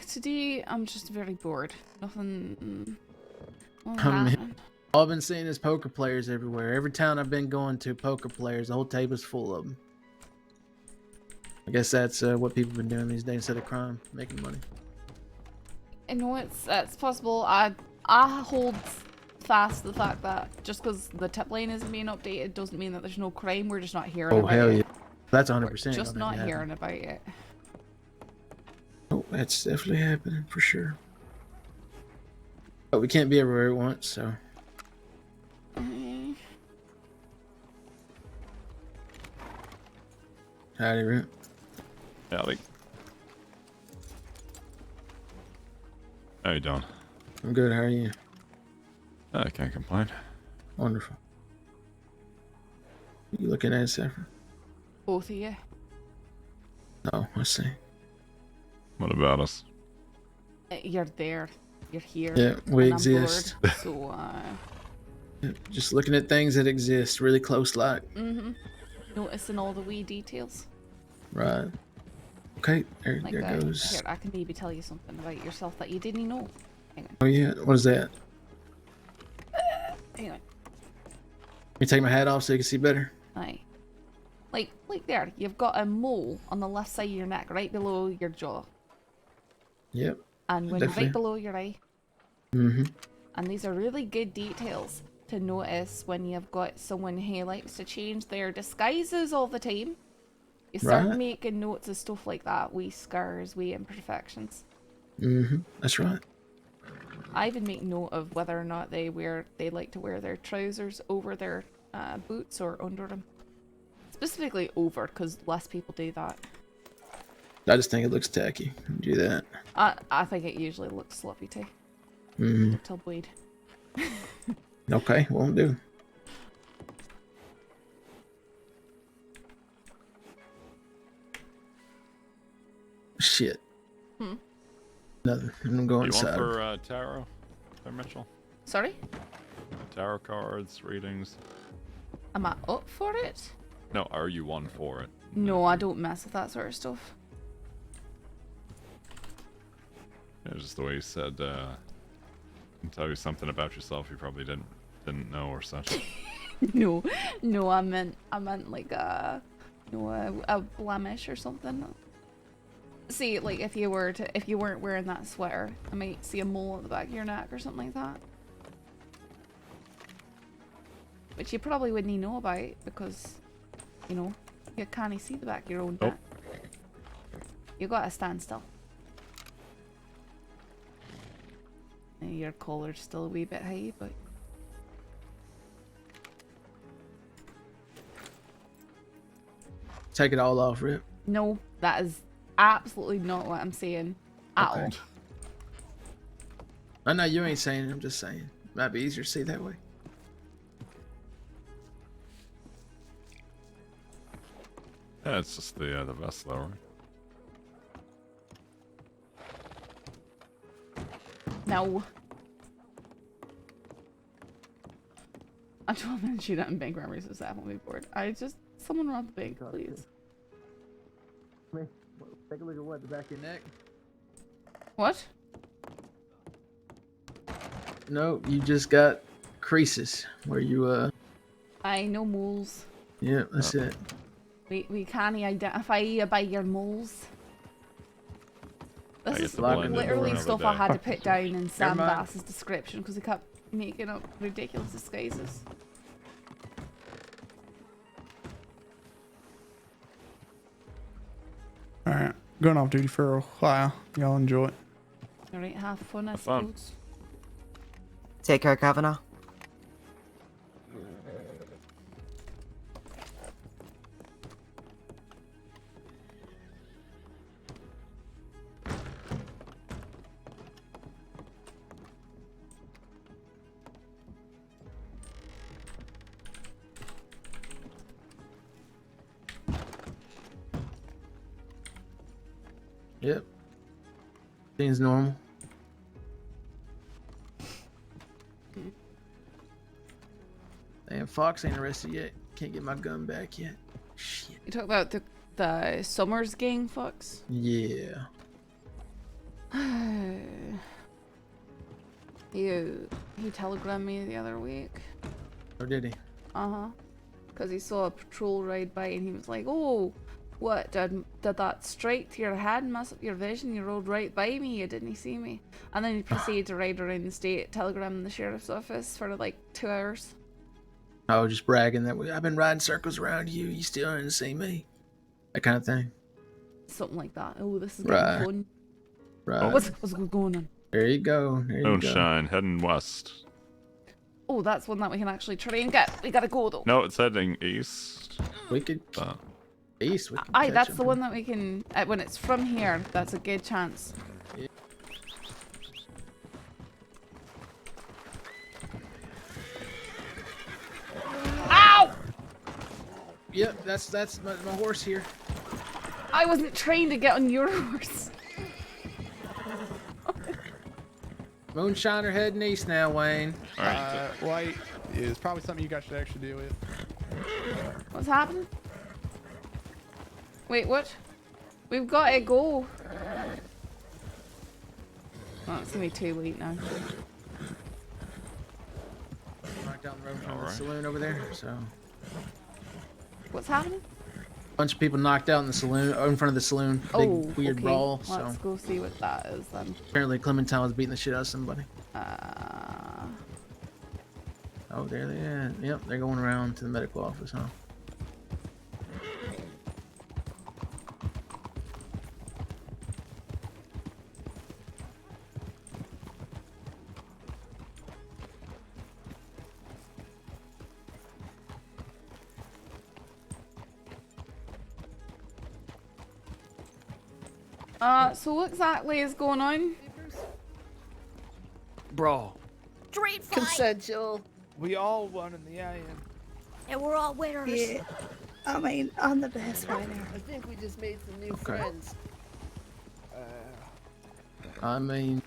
Today I'm just very bored. Nothing. All I've been seeing is poker players everywhere. Every town I've been going to, poker players. The whole table's full of them. I guess that's what people have been doing these days instead of crime, making money. I know it's possible. I hold fast to the fact that just because the tip line isn't being updated doesn't mean that there's no crime. We're just not hearing about it. Oh hell yeah, that's 100%. Just not hearing about it. Oh, that's definitely happening for sure. But we can't be everywhere at once, so. Howdy, Root. Howdy. How you doing? I'm good. How are you? I can't complain. Wonderful. You looking at, Saffron? Both of you. No, I see. What about us? You're there. You're here. Yeah, we and exist. I'm bored, so, just looking at things that exist, really close like. Noticing all the wee details. Right. Okay, there goes. Here, I can maybe tell you something about yourself that you didn't know. Hang on. Oh yeah, what is that? Hang on. Let me take my hat off so you can see better. Aye. Like there, you've got a mole on the left side of your neck, right below your jaw. Yep. And when right below your eye. Mm-hmm. And these are really good details to notice when you've got someone who likes to change their disguises all the time. You start making notes of stuff like that, wee scars, wee imperfections. Mm-hmm. That's right. I even make note of whether or not they like to wear their trousers over their boots or under them. Specifically over, because less people do that. I just think it looks tacky. Do that. I think it usually looks sloppy too. Mm. Tumbleweed. Okay, won't do. Shit. Nothing. I'm going You inside. want for tarot, there, Mitchell? Sorry? Tarot cards, readings. Am I up for it? No, are you one for it? No, I don't mess with that sort of stuff. Yeah, just the way you said, can tell you something about yourself you probably didn't know or such. No, I meant like a blemish or something. See, like if you weren't wearing that sweater, I might see a mole at the back of your neck or something like that. Which you probably wouldn't know about because, you know, you can't see the back of your own neck. You gotta stand still. And your collar's still a wee bit high, but Take it all off, Rip. no, that is absolutely not what I'm saying at all. I know you ain't saying it, I'm just saying. Might be easier to see that way. Yeah, it's just the vest though, right? No. I told him to shoot at bank robberies with Saffron on my board. Someone robbed the bank, please. Take a look at what, the back of your neck? What? No, you just got creases where you I know moles. Yeah, that's it. We can't identify you by your moles. This is literally stuff I had to put down in Sam Bass's description because he kept making up ridiculous disguises. Alright, going off duty for a while. Y'all enjoy it. Alright, have fun, I suppose. Take care, Kavanaugh. Yep. Things normal. Damn, Fox ain't arrested yet. Can't get my gun back yet. Shit. You talk about the Summers gang, Fox? Yeah. He telegrammed me the other week. Or did he? Uh-huh. Because he saw a patrol ride by and he was like, oh, what, did that strike to your head and mess up your vision? You rode right by me, you didn't see me. And then he proceeded to ride around the state, telegramming the sheriff's office for like 2 hours. I was just bragging that I've been riding circles around you. You still didn't see me. That kind of thing. Something like that. Oh, this is getting fun. Right. What's going on? There you go. There you go. Moonshine, heading west. Oh, that's one that we can actually try and get. We gotta go though. No, it's heading east. We could east. We could Aye, catch that's up the in. one that we can. When it's from here, that's a good chance. Yeah. Ow! Yep, that's my horse here. I wasn't trained to get on your horse. Moonshiner heading east now, Wayne. White is probably something you guys should actually deal with. What's happening? Wait, what? We've got to go. Oh, it's gonna be too late now. Right down the road from the saloon over there. So. What's happening? Bunch of people knocked out in the saloon, in front of the saloon. Big weird okay. brawl. Let's So go see what that is then. apparently Clementine was beating the shit out of somebody. Oh, there they are. Yep, they're going around to the medical office, huh? So what exactly is going on? Bro, Street fight. Consensual. we all won in the end. And we're all winners. Yeah. I mean, I'm the best right now. I think we just made some new friends. I mean,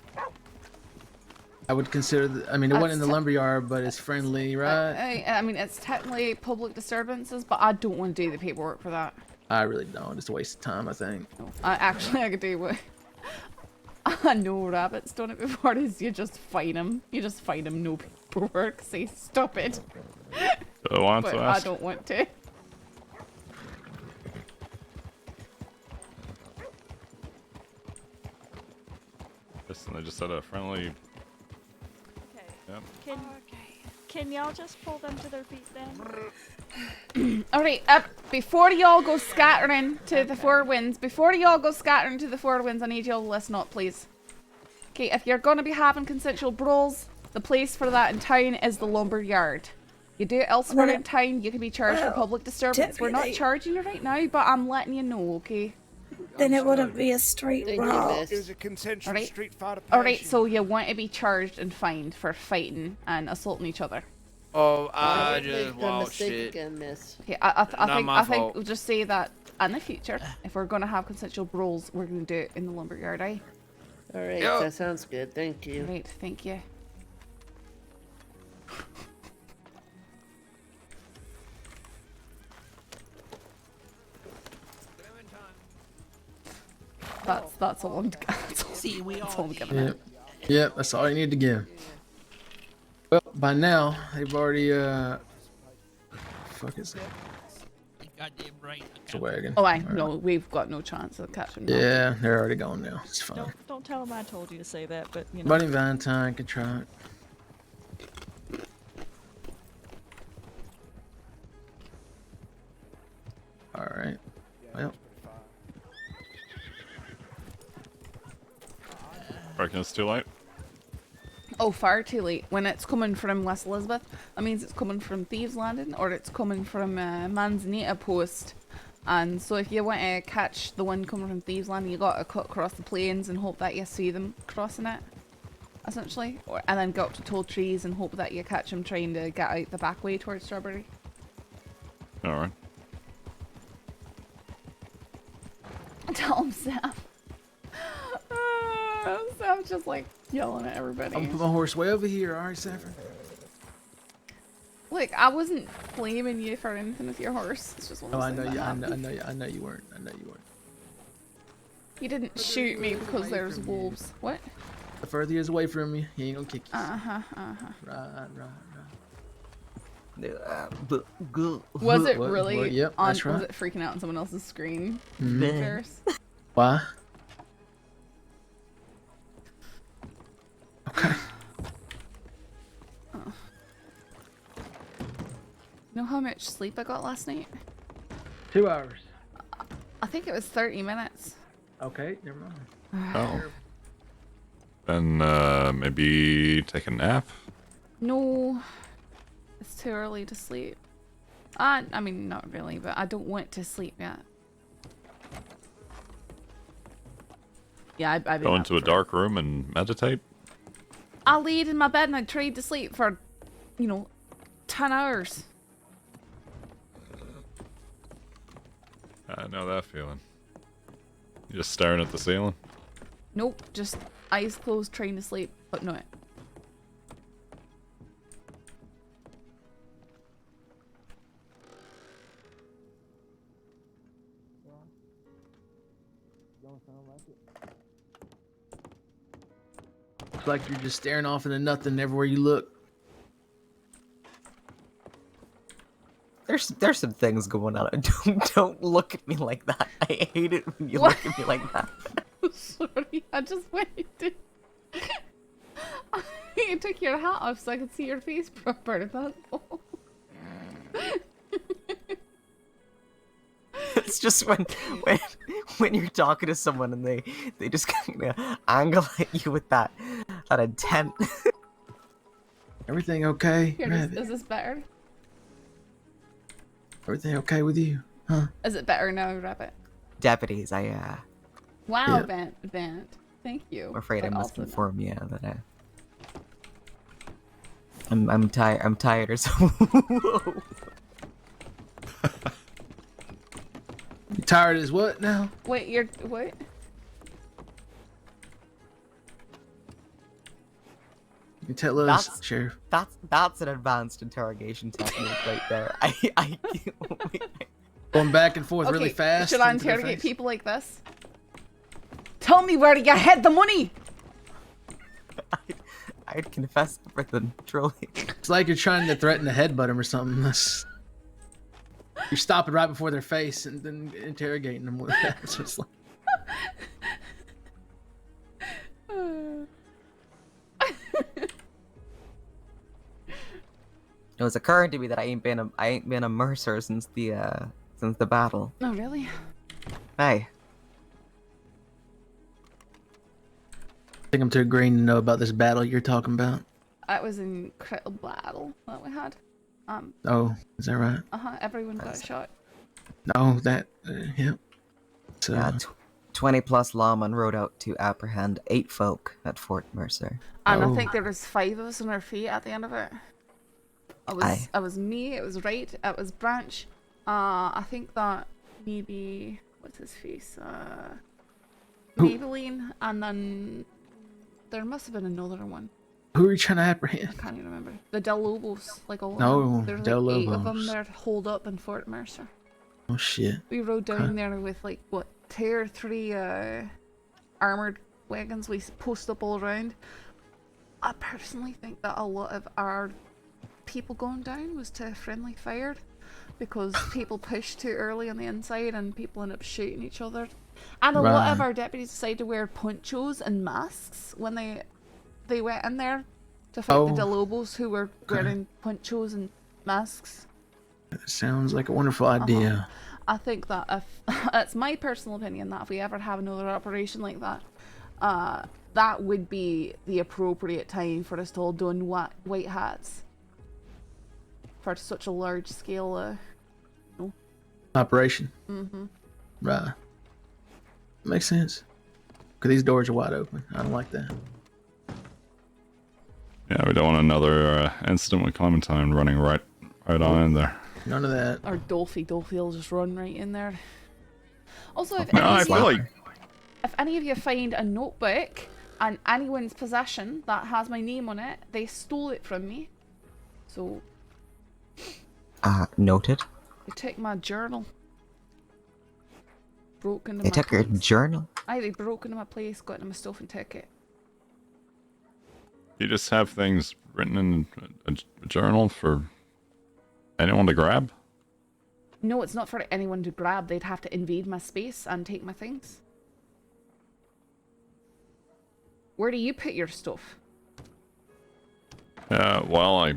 I would consider. I mean, it wasn't in the lumberyard, but it's friendly, right? I mean, it's technically public disturbances, but I don't want to do the paperwork for that. I really don't. It's a waste of time, I think. Actually, I could do what I know rabbits done it before. Is you just fight them. You just fight them, no paperwork. Say stop it. I want but to I ask. don't want to. Listen, I just said a friendly. Okay. Yep. Can y'all just pull them to their feet then? Alright, before y'all go scattering to the four winds, I need y'all to listen up, please. Okay, if you're gonna be having consensual brawls, the place for that in town is the lumber yard. You do it elsewhere in town, you can be charged for public disturbance. We're not charging you right now, but I'm letting you know, okay? Then it wouldn't be a street brawl. It was a consensual street fight of Alright, so you want to be charged and fined for fighting and assaulting each other. Oh, I Make just the watched mistake it. again, miss. Okay, Not my I think fault. we'll just say that in the future, if we're gonna have consensual brawls, we're gonna do it in the lumber yard, eh? Alright, Yep. that sounds good. Thank you. Right, thank you. That's all I'm See, we that's all all I'm giving Yep. it. Yep, that's all you need to give. Well, by now, they've already, fuck is it? Goddamn right. It's a wagon. Oh, no, we've got no chance of catching them. Yeah, they're already gone now. It's fine. Don't tell them I told you to say that, but you know. Buddy Valentine can try it. Alright. Well. Reckon it's too late? Oh, far too late. When it's coming from West Elizabeth, that means it's coming from Thieves Landing or it's coming from Manzanita Post. And so if you want to catch the one coming from Thieves Landing, you got to cut across the plains and hope that you see them crossing it, essentially. And then go up to tall trees and hope that you catch them trying to get out the back way towards Strawberry. Alright. Tell him, Sam. Sam's just like yelling at everybody. I'm gonna put my horse way over here, alright, Saffron? Look, I wasn't blaming you for anything with your horse. It's just one of No, those I things know that you. happen. I know you weren't. I know you weren't. You didn't shoot me because there's wolves. What? The further he is away from you, he ain't gonna kick you. Right. Was it really Yep, on? that's right. Was it freaking out on someone else's screen? Mhm. Ferris? Why? You know how much sleep I got last night? 2 hours. I think it was 30 minutes. Okay, never mind. Oh. Then maybe take a nap? No, it's too early to sleep. I mean, not really, but I don't want to sleep yet. Yeah, I've been Go up into a for- dark room and meditate? I laid in my bed and I tried to sleep for, 10 hours. I know that feeling. You're just staring at the ceiling? Nope, just eyes closed trying to sleep, but no. Looks like you're just staring off into nothing everywhere you look. There's some things going on. Don't look at me like that. I hate it when you look at me like that. Sorry, I just wanted to. You took your hat off so I could see your face proper. That's all. It's just when you're talking to someone and they just kind of angle at you with that intent. Everything okay? Here, Rabbit? is this better? Everything okay with you? Huh? Is it better now, Rabbit? Deputies, I Wow, Yeah. Bent. Thank you. I'm afraid I but must also inform you that I'm tired. I'm tired or so. Whoa. You tired as what now? Wait, you're what? You tell us, Sheriff. That's an advanced interrogation technique right there. I Going back and forth really Okay, fast. should I into their interrogate face. people like this? Tell me where you hid the money. I'd confess everything, truly. It's like you're trying to threaten to headbutt him or something. You're stopping right before their face and then interrogating them with that. It's just like... It was occurring to me that I ain't been a mercer since the battle. Oh, really? Hey. I think I'm too green to know about this battle you're talking about. That was an incredible battle that we had. Oh, is that right? Everyone got shot. No, that, yep. So, Yeah, 20+ lawmen rode out to apprehend 8 folk at Fort Mercer. And I think there was 5 of us on our feet at the end of it. I was me, it was Wright, it was Branch. I think that maybe, what's his face? Maybelline, and then there must have been another one. who are you trying to apprehend? I can't even remember. The Del Lobos, like all No, of them. There's like Del 8 of them Lobos. there holed up in Fort Mercer. Oh shit. We rode down Okay. there with like, what, 2 or 3 armoured wagons we post up all around. I personally think that a lot of our people going down was to friendly fire because people pushed too early on the inside and people end up shooting each other. And a lot of Right. our deputies decided to wear ponchos and masks when they went in there to fight the Oh. Del Lobos who were wearing ponchos and masks. That sounds like a wonderful idea. I think that if it's my personal opinion that if we ever have another operation like that, that would be the appropriate time for us to all don white hats for such a large scale. Operation. Mm-hmm. Right. Makes sense. Cause these doors are wide open. I don't like that. Yeah, we don't want another incident with Clementine running right on in there. None of that. Or Dolphy will just run right in there. Also, if No, any, I of feel you, like if any of you find a notebook in anyone's possession that has my name on it, they stole it from me. So Noted. they took my journal. Broke into They my took your place. journal. Aye, they broke into my place, got into my stuff and took it. you just have things written in a journal for anyone to grab. No, it's not for anyone to grab. They'd have to invade my space and take my things. Where do you put your stuff? Well, I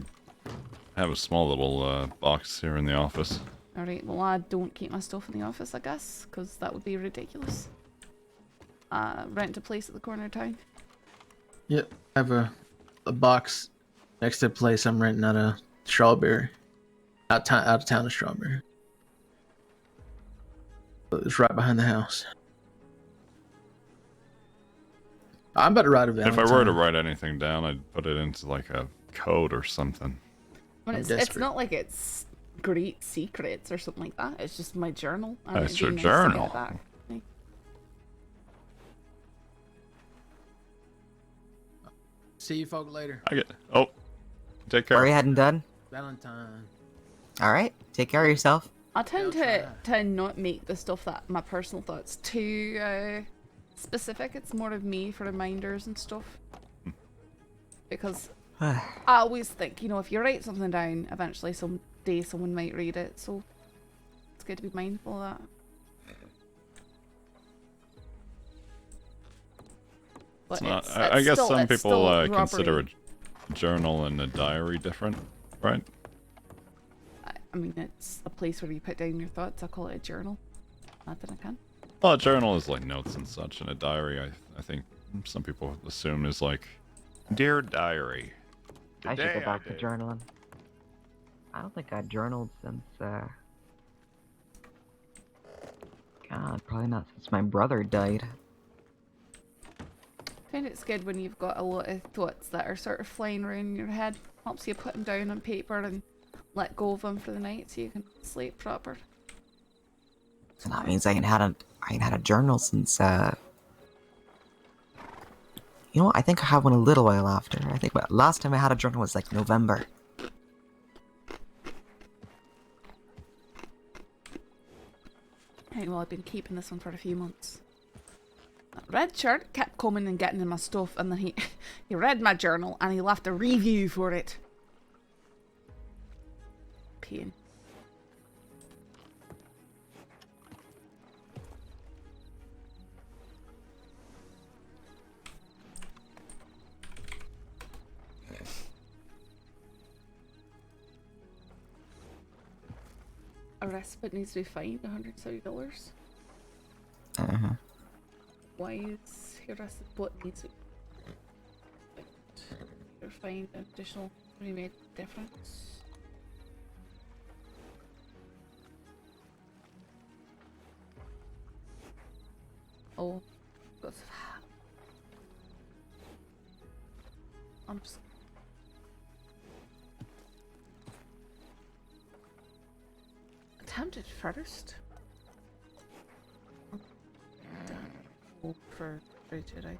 have a small little box here in the office. Alright, well I don't keep my stuff in the office, I guess, because that would be ridiculous. Rent a place at the corner of town. Yep. I have a box next to a place I'm renting out of Strawberry. Out of town of Strawberry. But it's right behind the house. I'm about to write a Valentine. If I were to write anything down, I'd put it into like a code or something. But I'm it's desperate. not like it's great secrets or something like that. It's just my journal. And That's it'd your be nice to get journal. it back. Like, See you folk later. Take care. Where are you heading, Dad? Valentine. All right. Take care of yourself. I tend to not make the stuff that my personal thoughts too specific. It's more of me for reminders and stuff. Because I always think, you know, if you write something down, eventually someday someone might read it. So it's good to be mindful of that. It's But not. it's I guess still- some it's people still consider robbery. a journal and a diary different, right? I mean, it's a place where you put down your thoughts. I call it a journal. Not that I can. Well, a journal is like notes and such, and a diary, I think some people assume is like, dear diary. I should Today go back to did." journaling. I don't think I journaled since, God, probably not since my brother died. find it's good when you've got a lot of thoughts that are sort of flying around in your head. Helps you put them down on paper and let go of them for the night so you can sleep proper. So that means I ain't had a journal since you know what? I think I had one a little while after. I think last time I had a journal was like November. Hey, well, I've been keeping this one for a few months. Redshirt kept coming and getting in my stuff, and then he read my journal and he left a review for it. Pain. A respite needs to be fined $170. Uh-huh. Why is your respite what needs to be fined an additional remade difference? Oh, because I'm just attempted first. For Jedi.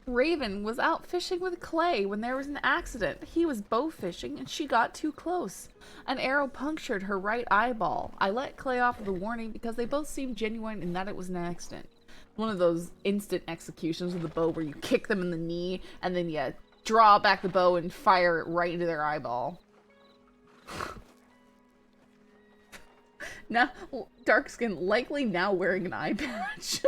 Raven was out fishing with Clay when there was an accident. He was bow fishing and she got too close. An arrow punctured her right eyeball. I let Clay off with a warning because they both seemed genuine and that it was an accident. One of those instant executions with the bow where you kick them in the knee and then you draw back the bow and fire it right into their eyeball. Now, dark skin, likely now wearing an eye patch.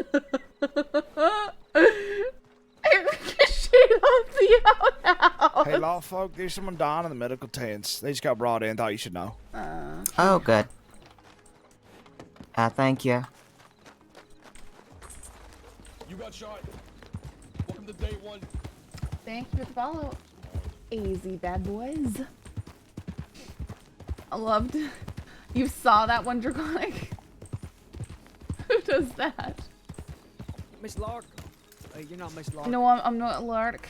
Hey, law folk, there's someone dying in the medical tents. They just got brought in. Thought you should know. Oh, good. Thank you. You got shot. Welcome to day one. Thank you for the follow. Easy, bad boys. I loved. You saw that one, Draconic? Who does that? Miss Lark. You're not Miss Lark. No, I'm not a lark.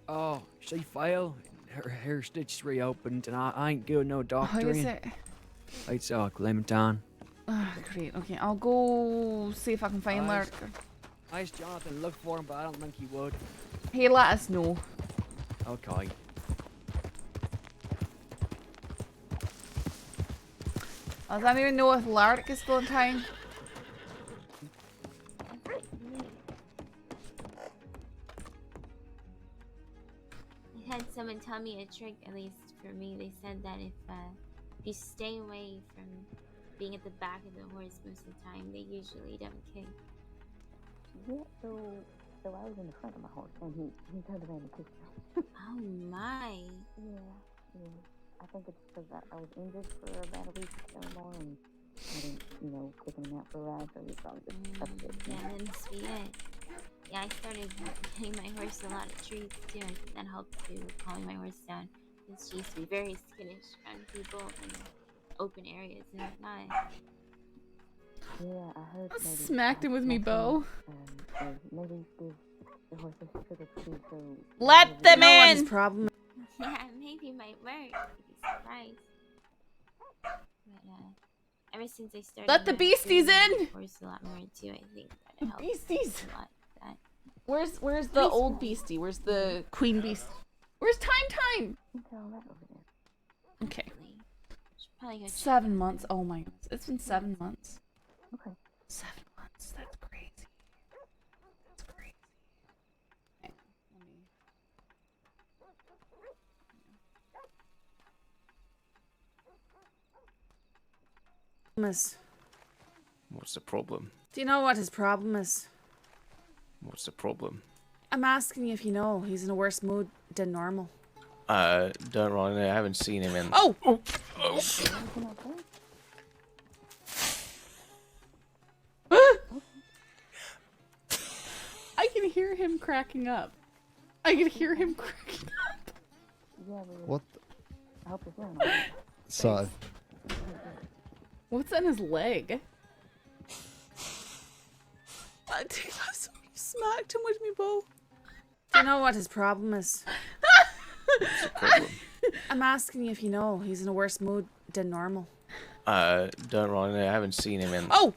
Oh, she fell. Her stitch reopened, and I ain't good no doctor. Who is it? It's Clementine. Oh, great. Okay, I'll go see if I can find Lark. I asked Jonathan to look for him, but I don't think he would. Hey, let us know. Okay. Does anyone know if Lark is still in town? I had someone tell me a trick, at least for me. They said that if you stay away from being at the back of the horse most of the time, they usually don't kick. Yeah, so I was in the front of my horse, and he turned around and kissed me. Oh my. Yeah. I think it's because I was injured for about a week or more, and I didn't, taking him out for a ride, so he probably just touched it. Yeah, that must be it. Yeah, I started giving my horse a lot of treats too. I think that helped too, calming my horse down. Because she used to be very skittish around people in open areas and whatnot. Yeah, I heard maybe smacked him with me bow. Maybe give the horse a sugar too, so... Let them in! His problem. Yeah, maybe it might work. You'd be surprised. But ever since I started... Let the beasties in! Horse a lot more too, I think that helped beasties! a lot. That. Where's the old beastie? Where's the queen beast? Where's Time? Okay. 7 months. Oh my goodness. It's been 7 months. Okay. 7 months. That's crazy. That's crazy. Okay, What's the problem? do you know what his problem is? What's the problem? I'm asking you if you know he's in a worse mood than normal. Don't really know. I haven't seen him in. Oh! I can hear him cracking up. I can hear him cracking up. What? I hope you're feeling alright. So. What's in his leg? I think I smacked him with me bow. Do you know what his problem is? I'm asking you if you know. He's in a worse mood than normal. Don't really know. I haven't seen him in. Oh!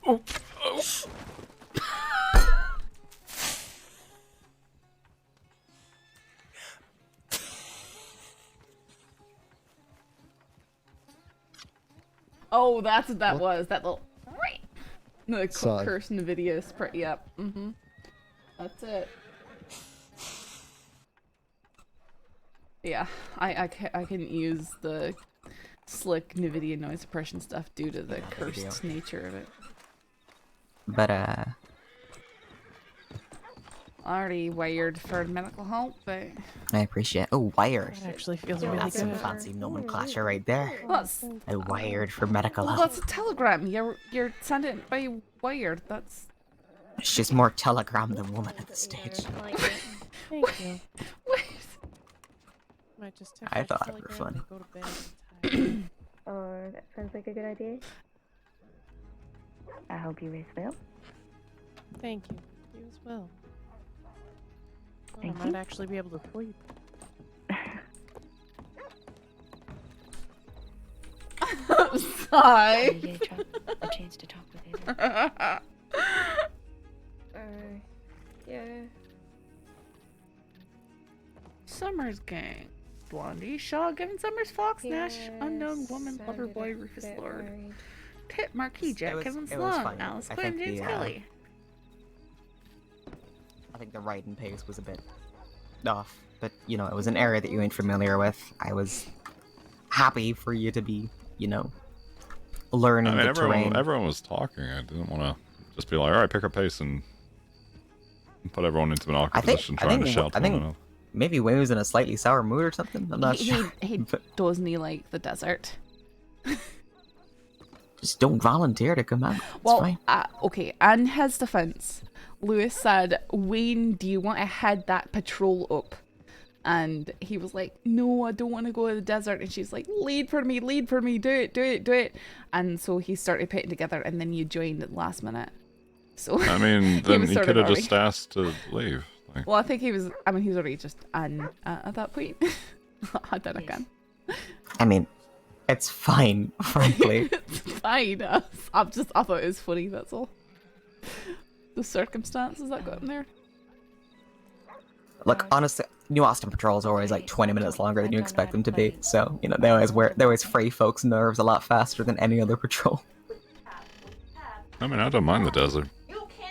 Oh, that's what that was. That little. The Sorry. curse in the video is pretty up. Mm-hmm. That's it. Yeah, I couldn't use the slick NVIDIA noise suppression stuff due to the cursed nature of it. But Already wired for medical help, but I appreciate. Oh, wired. That actually feels really That's some good. fancy nomenclature right there. that's I wired for medical well, help. that's a telegram. You're sending it by wired. That's She's more telegram than woman at this stage. Thank you. Might just I thought it were fun. Oh, that sounds like a good idea. I hope you race well. Thank you. You as well. Thank I might you. actually be able to sleep. Sigh. Did you get a chance to talk with Heather? Yeah. Summers gang. Blondie, Shaw, Gavin Summers, Fox, Nash, Unknown Woman, Lover Boy, Rufus Lord, Pit, Marquis, Jack, Kevin Sloan, fine. Alice I Quinn, think James the, Kelly. I think the writing pace was a bit off, but you know, it was an area that you ain't familiar with. I was happy for you to be, you know, learning I mean, the terrain. everyone was talking. I didn't want to just be like, all right, pick up pace and put everyone into an awkward position trying to shout to one another. Maybe Wayne was in a slightly sour mood or something. I'm not sure. He doesn't he like the desert? Just don't volunteer to come out. It's Well, fine. okay, in his defense, Lewis said, Wayne, do you want to head that patrol up? And he was like, no, I don't want to go to the desert. And she's like, lead for me, do it. And so he started putting together, and then you joined at the last minute. So I mean, then he could have just asked to leave. Like, well, I think he was already just on at that point. I did again. I mean, it's fine, frankly. It's fine. I thought it was funny, that's all. The circumstances that got him there. Look, honestly, New Austin Patrol is always like 20 minutes longer than you expect them to be. So, you know, they always fray folks' nerves a lot faster than any other patrol. I mean, I don't mind the desert.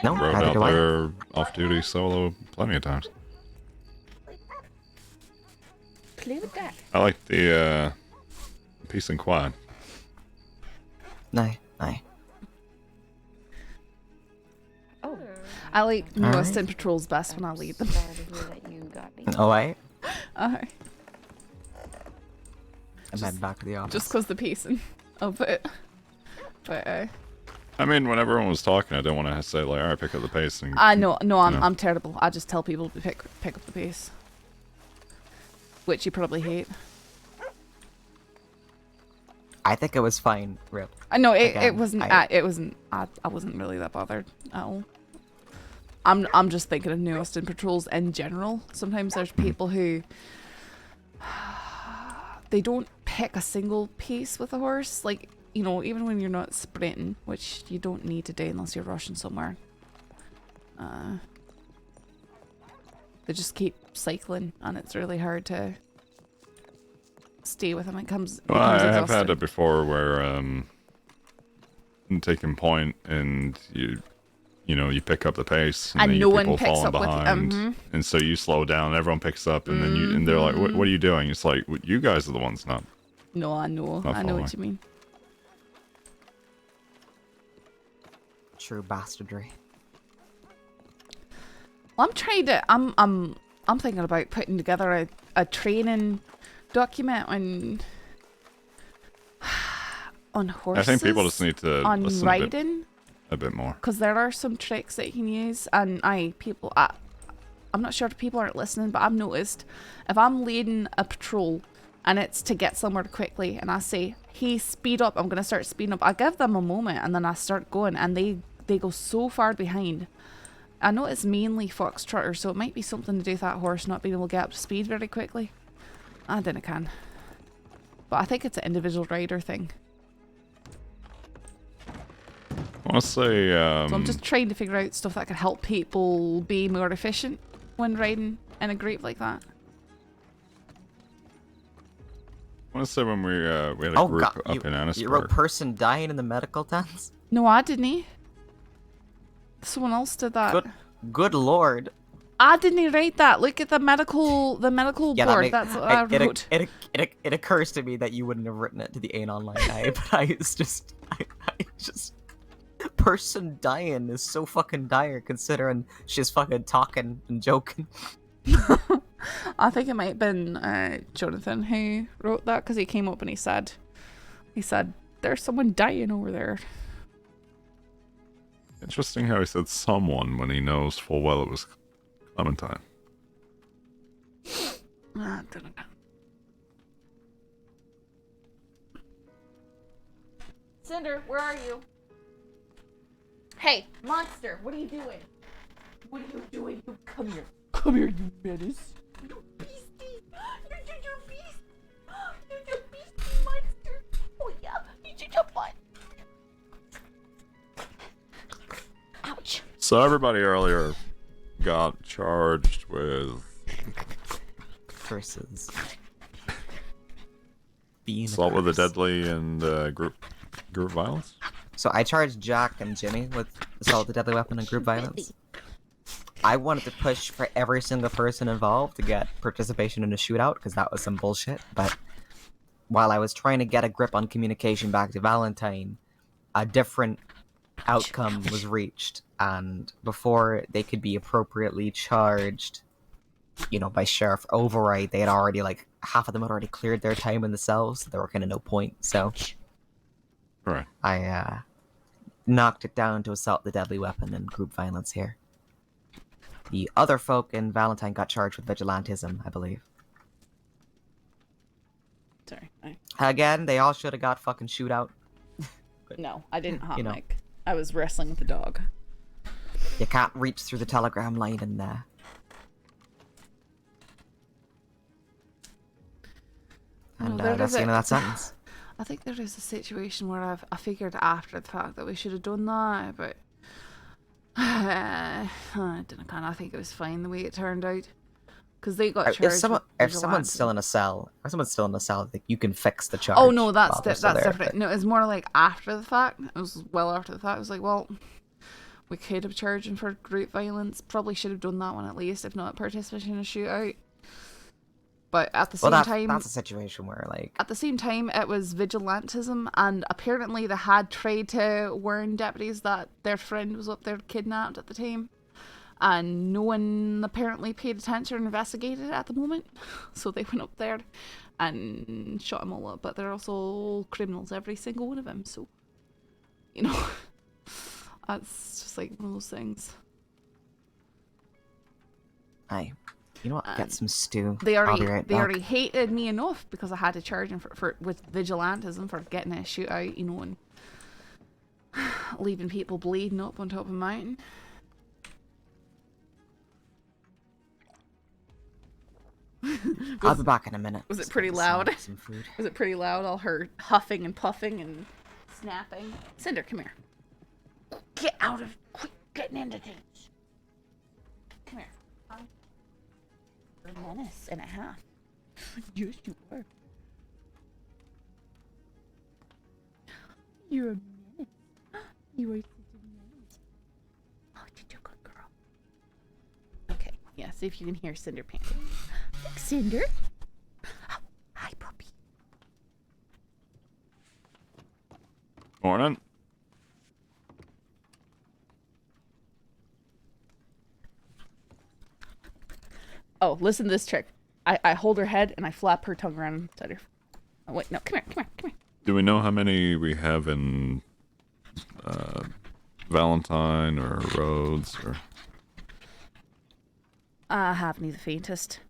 No, Rode neither out do I. there off-duty solo plenty of times. Play with that. I like the peace and quiet. Aye, aye. Oh. I like New Alright. Austin Patrols best when I lead them. Oh, I. Alright. I'm heading back to the office. Just because the pacing of it. But I mean, when everyone was talking, I didn't want to say like, all right, pick up the pace. And, no, you know. I'm terrible. I just tell people to pick up the pace. Which you probably hate. I think it was fine, Rip. No, it Again, wasn't. I I wasn't really that bothered at all. I'm just thinking of New Austin Patrols in general. Sometimes there's people who they don't pick a single pace with a horse. Like, you know, even when you're not sprinting, which you don't need to do unless you're rushing somewhere. They just keep cycling, and it's really hard to stay with them. It comes. Well, I have had it before where taking point and you know, you pick up the pace and And then no you one people picks falling up with you. behind, Mhm. and so you slow down. Everyone picks up, and then and they're like, "What are you doing?" It's like, you guys are the ones not. No, I know. Not I know what following. you mean. True bastardry. Well, I'm trying to. I'm thinking about putting together a training document on horses. I think people just need to on listen riding, a bit more. because there are some tricks that you can use, and I'm not sure if people aren't listening, but I've noticed if I'm leading a patrol and it's to get somewhere quickly, and I say, "Hey, speed up! I'm gonna start speeding up." I give them a moment, and then I start going, and they go so far behind. I know it's mainly foxtrotters, so it might be something to do with that horse not being able to get up to speed very quickly. I don't know, but I think it's an individual rider thing. I want to say. So I'm just trying to figure out stuff that could help people be more efficient when riding in a group like that. I want to say when we had a group up in Annisburg. You wrote person dying in the medical tents? No, I didn't. Someone else did that. Good lord. I didn't write that. Look at the medical board. That's what I wrote. It occurs to me that you wouldn't have written it to the Anon line guy, but I just person dying is so fucking dire considering she's fucking talking and joking. I think it might have been Jonathan who wrote that, because he came up and he said, "There's someone dying over there." Interesting how he said someone when he knows full well it was Clementine. I don't know. Cinder, where are you? Hey, monster, what are you doing? What are you doing? You come here. Come here, you menace. You beastie. You're beast. You're beastie monster. Oh yeah, you should jump on. Ouch. So everybody earlier got charged with versus being assault with a deadly and group violence. So I charged Jack and Jimmy with assault with a deadly weapon and group violence. I wanted to push for every single person involved to get participation in a shootout because that was some bullshit. But while I was trying to get a grip on communication back to Valentine, a different outcome was reached, and before they could be appropriately charged, by sheriff override, they had already half of them had already cleared their time in the cells. So there were kind of no point. So right, I knocked it down to assault the deadly weapon and group violence here. The other folk in Valentine got charged with vigilantism, I believe. Sorry. Again, they all should have got fucking shootout. No, I didn't hot mic. I was wrestling with the dog. You can't reach through the telegram line in there. And that's the end of that sentence. I think there is a situation where I figured after the fact that we should have done that, but I don't know. I think it was fine the way it turned out, because they got charged. If someone's still in a cell, you can fix the charge. Oh no, that's different. No, it's more like after the fact. It was well after the fact. It was like, well, we could have charged him for group violence. Probably should have done that one at least, if not participation in a shootout. But at the same time, that's a situation where at the same time it was vigilantism, and apparently they had tried to warn deputies that their friend was up there kidnapped at the time, and no one apparently paid attention or investigated it at the moment. So they went up there and shot them all up. But they're also criminals, every single one of them. So that's just like one of those things. Aye. You know what? Get some stew. They I'll be right back. already hated me enough because I had to charge them with vigilantism for getting a shootout, and leaving people bleeding up on top of a mountain. I'll be back in a minute. Was it pretty loud? Some food. Was it pretty loud? All her huffing and puffing and snapping. Cinder, come here. Get out of... Quit getting into things. Come here. You're a menace and a half. Yes, you are. You're a menace. You are such a menace. Oh, you're a good girl. Okay, yeah, see if you can hear Cinder panting. Thanks, Cinder. Oh, hi, puppy. Morning. Oh, listen to this trick. I hold her head and I flap her tongue around inside her. Oh, wait, no, come here. Do we know how many we have in Valentine or Rhodes or? I have neither faintest.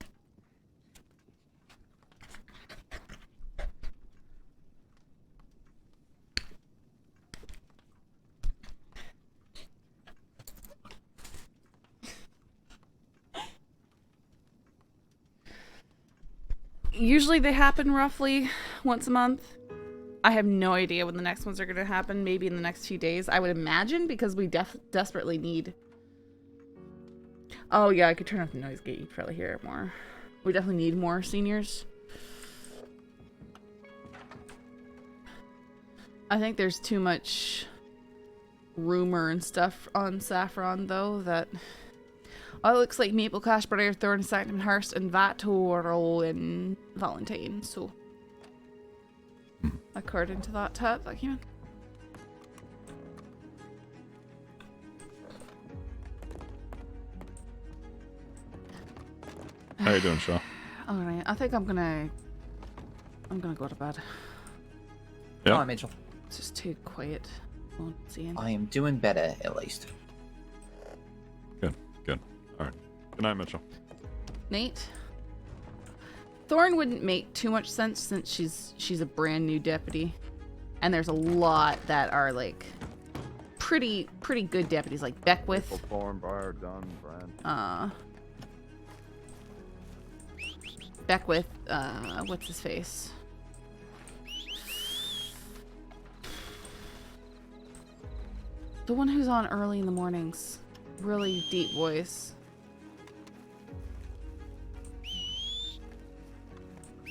Usually they happen roughly once a month. I have no idea when the next ones are going to happen. Maybe in the next few days, I would imagine, because we desperately need... Oh yeah, I could turn off the noise gate. You'd probably hear it more. We definitely need more seniors. I think there's too much rumor and stuff on Saffron, though, that... Oh, it looks like Maple, Cashbriar, Thorn, Sanctumhurst, and Vator and Valentine, so... According to that tab that came in. How you doing, Shaw? Alright, I think I'm gonna go to bed. Yeah. Hi, Mitchell. It's just too quiet. Won't see I am doing better, at least. Good. All right. Good night, Mitchell. Nate? Thorn wouldn't make too much sense since she's a brand new deputy. And there's a lot that are like pretty good deputies, like Beckwith. Thorn, Briar, Dunn, Brand. Beckwith, what's his face? The one who's on early in the mornings. Really deep voice.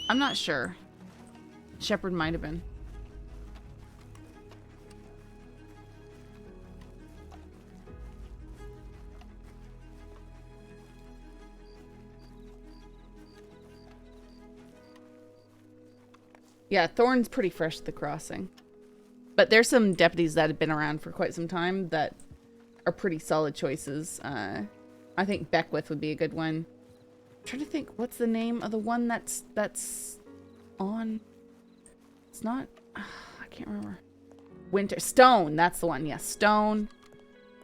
I'm not sure. Shepard might have been. Yeah, Thorn's pretty fresh at the crossing. But there's some deputies that have been around for quite some time that are pretty solid choices. I think Beckwith would be a good one. I'm trying to think, what's the name of the one that's on? It's not... I can't remember. Stone, that's the one. Yes, Stone.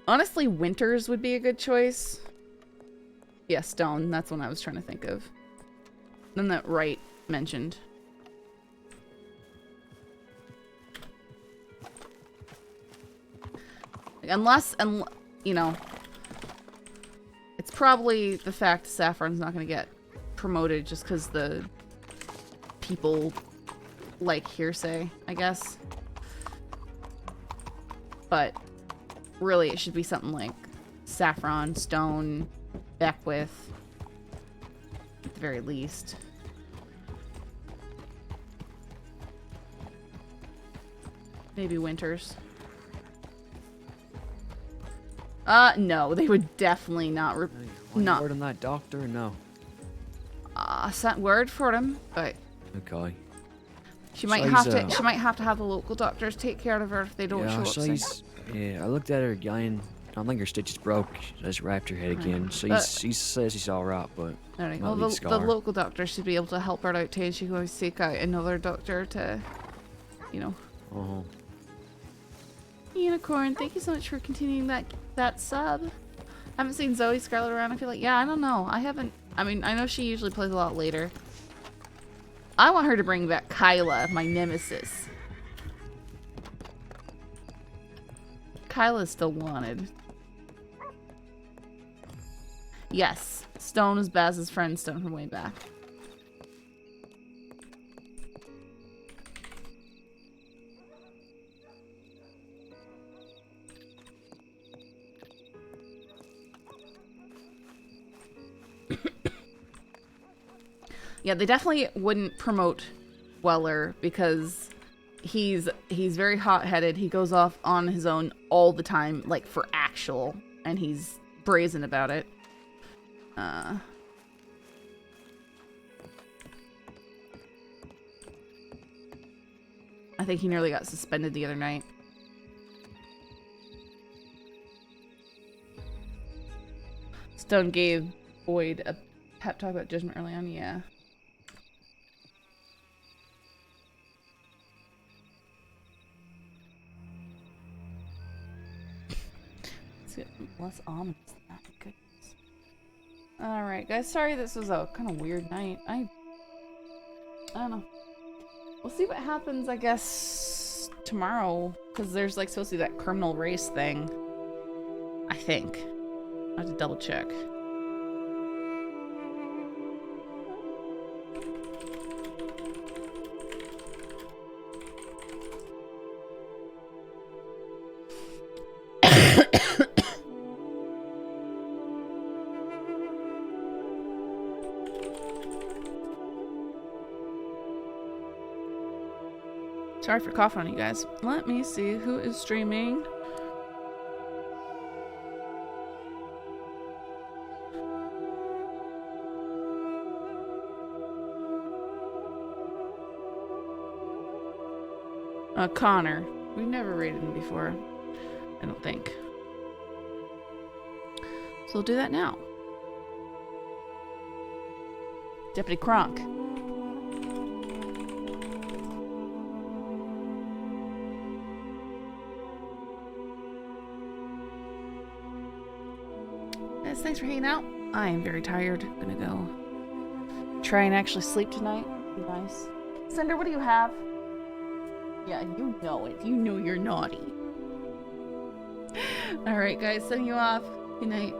Honestly, Winters would be a good choice. Yeah, Stone, that's one I was trying to think of. Then that Wright mentioned. Unless, you know, it's probably the fact Saffron's not going to get promoted just because the people like hearsay, I guess. But really, it should be something like Saffron, Stone, Beckwith, at the very least. Maybe Winters. No, they would definitely not. Not word on that doctor, no. I sent word for him, but Okay. she might have to. She might have to have the local doctors take care of her if they don't Yeah, show up. Sick. Yeah, I looked at her again. I don't think her stitches broke. She just wrapped her head again. So he says he's alright, but. Alright, well, the local doctor should be able to help her out too, and she can always seek out another doctor to, you know. Uh-huh. Unicorn, thank you so much for continuing that sub. I haven't seen Zoe Scarlet around. I feel like, yeah, I don't know. I haven't. I mean, I know she usually plays a lot later. I want her to bring back Kyla, my nemesis. Kyla's still wanted. Yes, Stone is Baz's friend, Stone from way back. Yeah, they definitely wouldn't promote Weller because he's very hot-headed. He goes off on his own all the time, like for actual, and he's brazen about it. I think he nearly got suspended the other night. Stone gave Boyd a Pep talk about judgment early on, yeah. Let's get less ominous than that. Goodness. Alright, guys. Sorry this was a kind of weird night. I don't know. We'll see what happens, I guess, tomorrow. Because there's like supposed to be that criminal race thing. I think. I have to double check. Sorry for coughing on you guys. Let me see who is streaming. Connor. We've never rated him before. I don't think. So we'll do that now. Deputy Kronk. Guys, thanks for hanging out. I am very tired. I'm gonna go try and actually sleep tonight. Be nice. Cinder, what do you have? Yeah, you know it. You know you're naughty. Alright, guys, sending you off. Good night.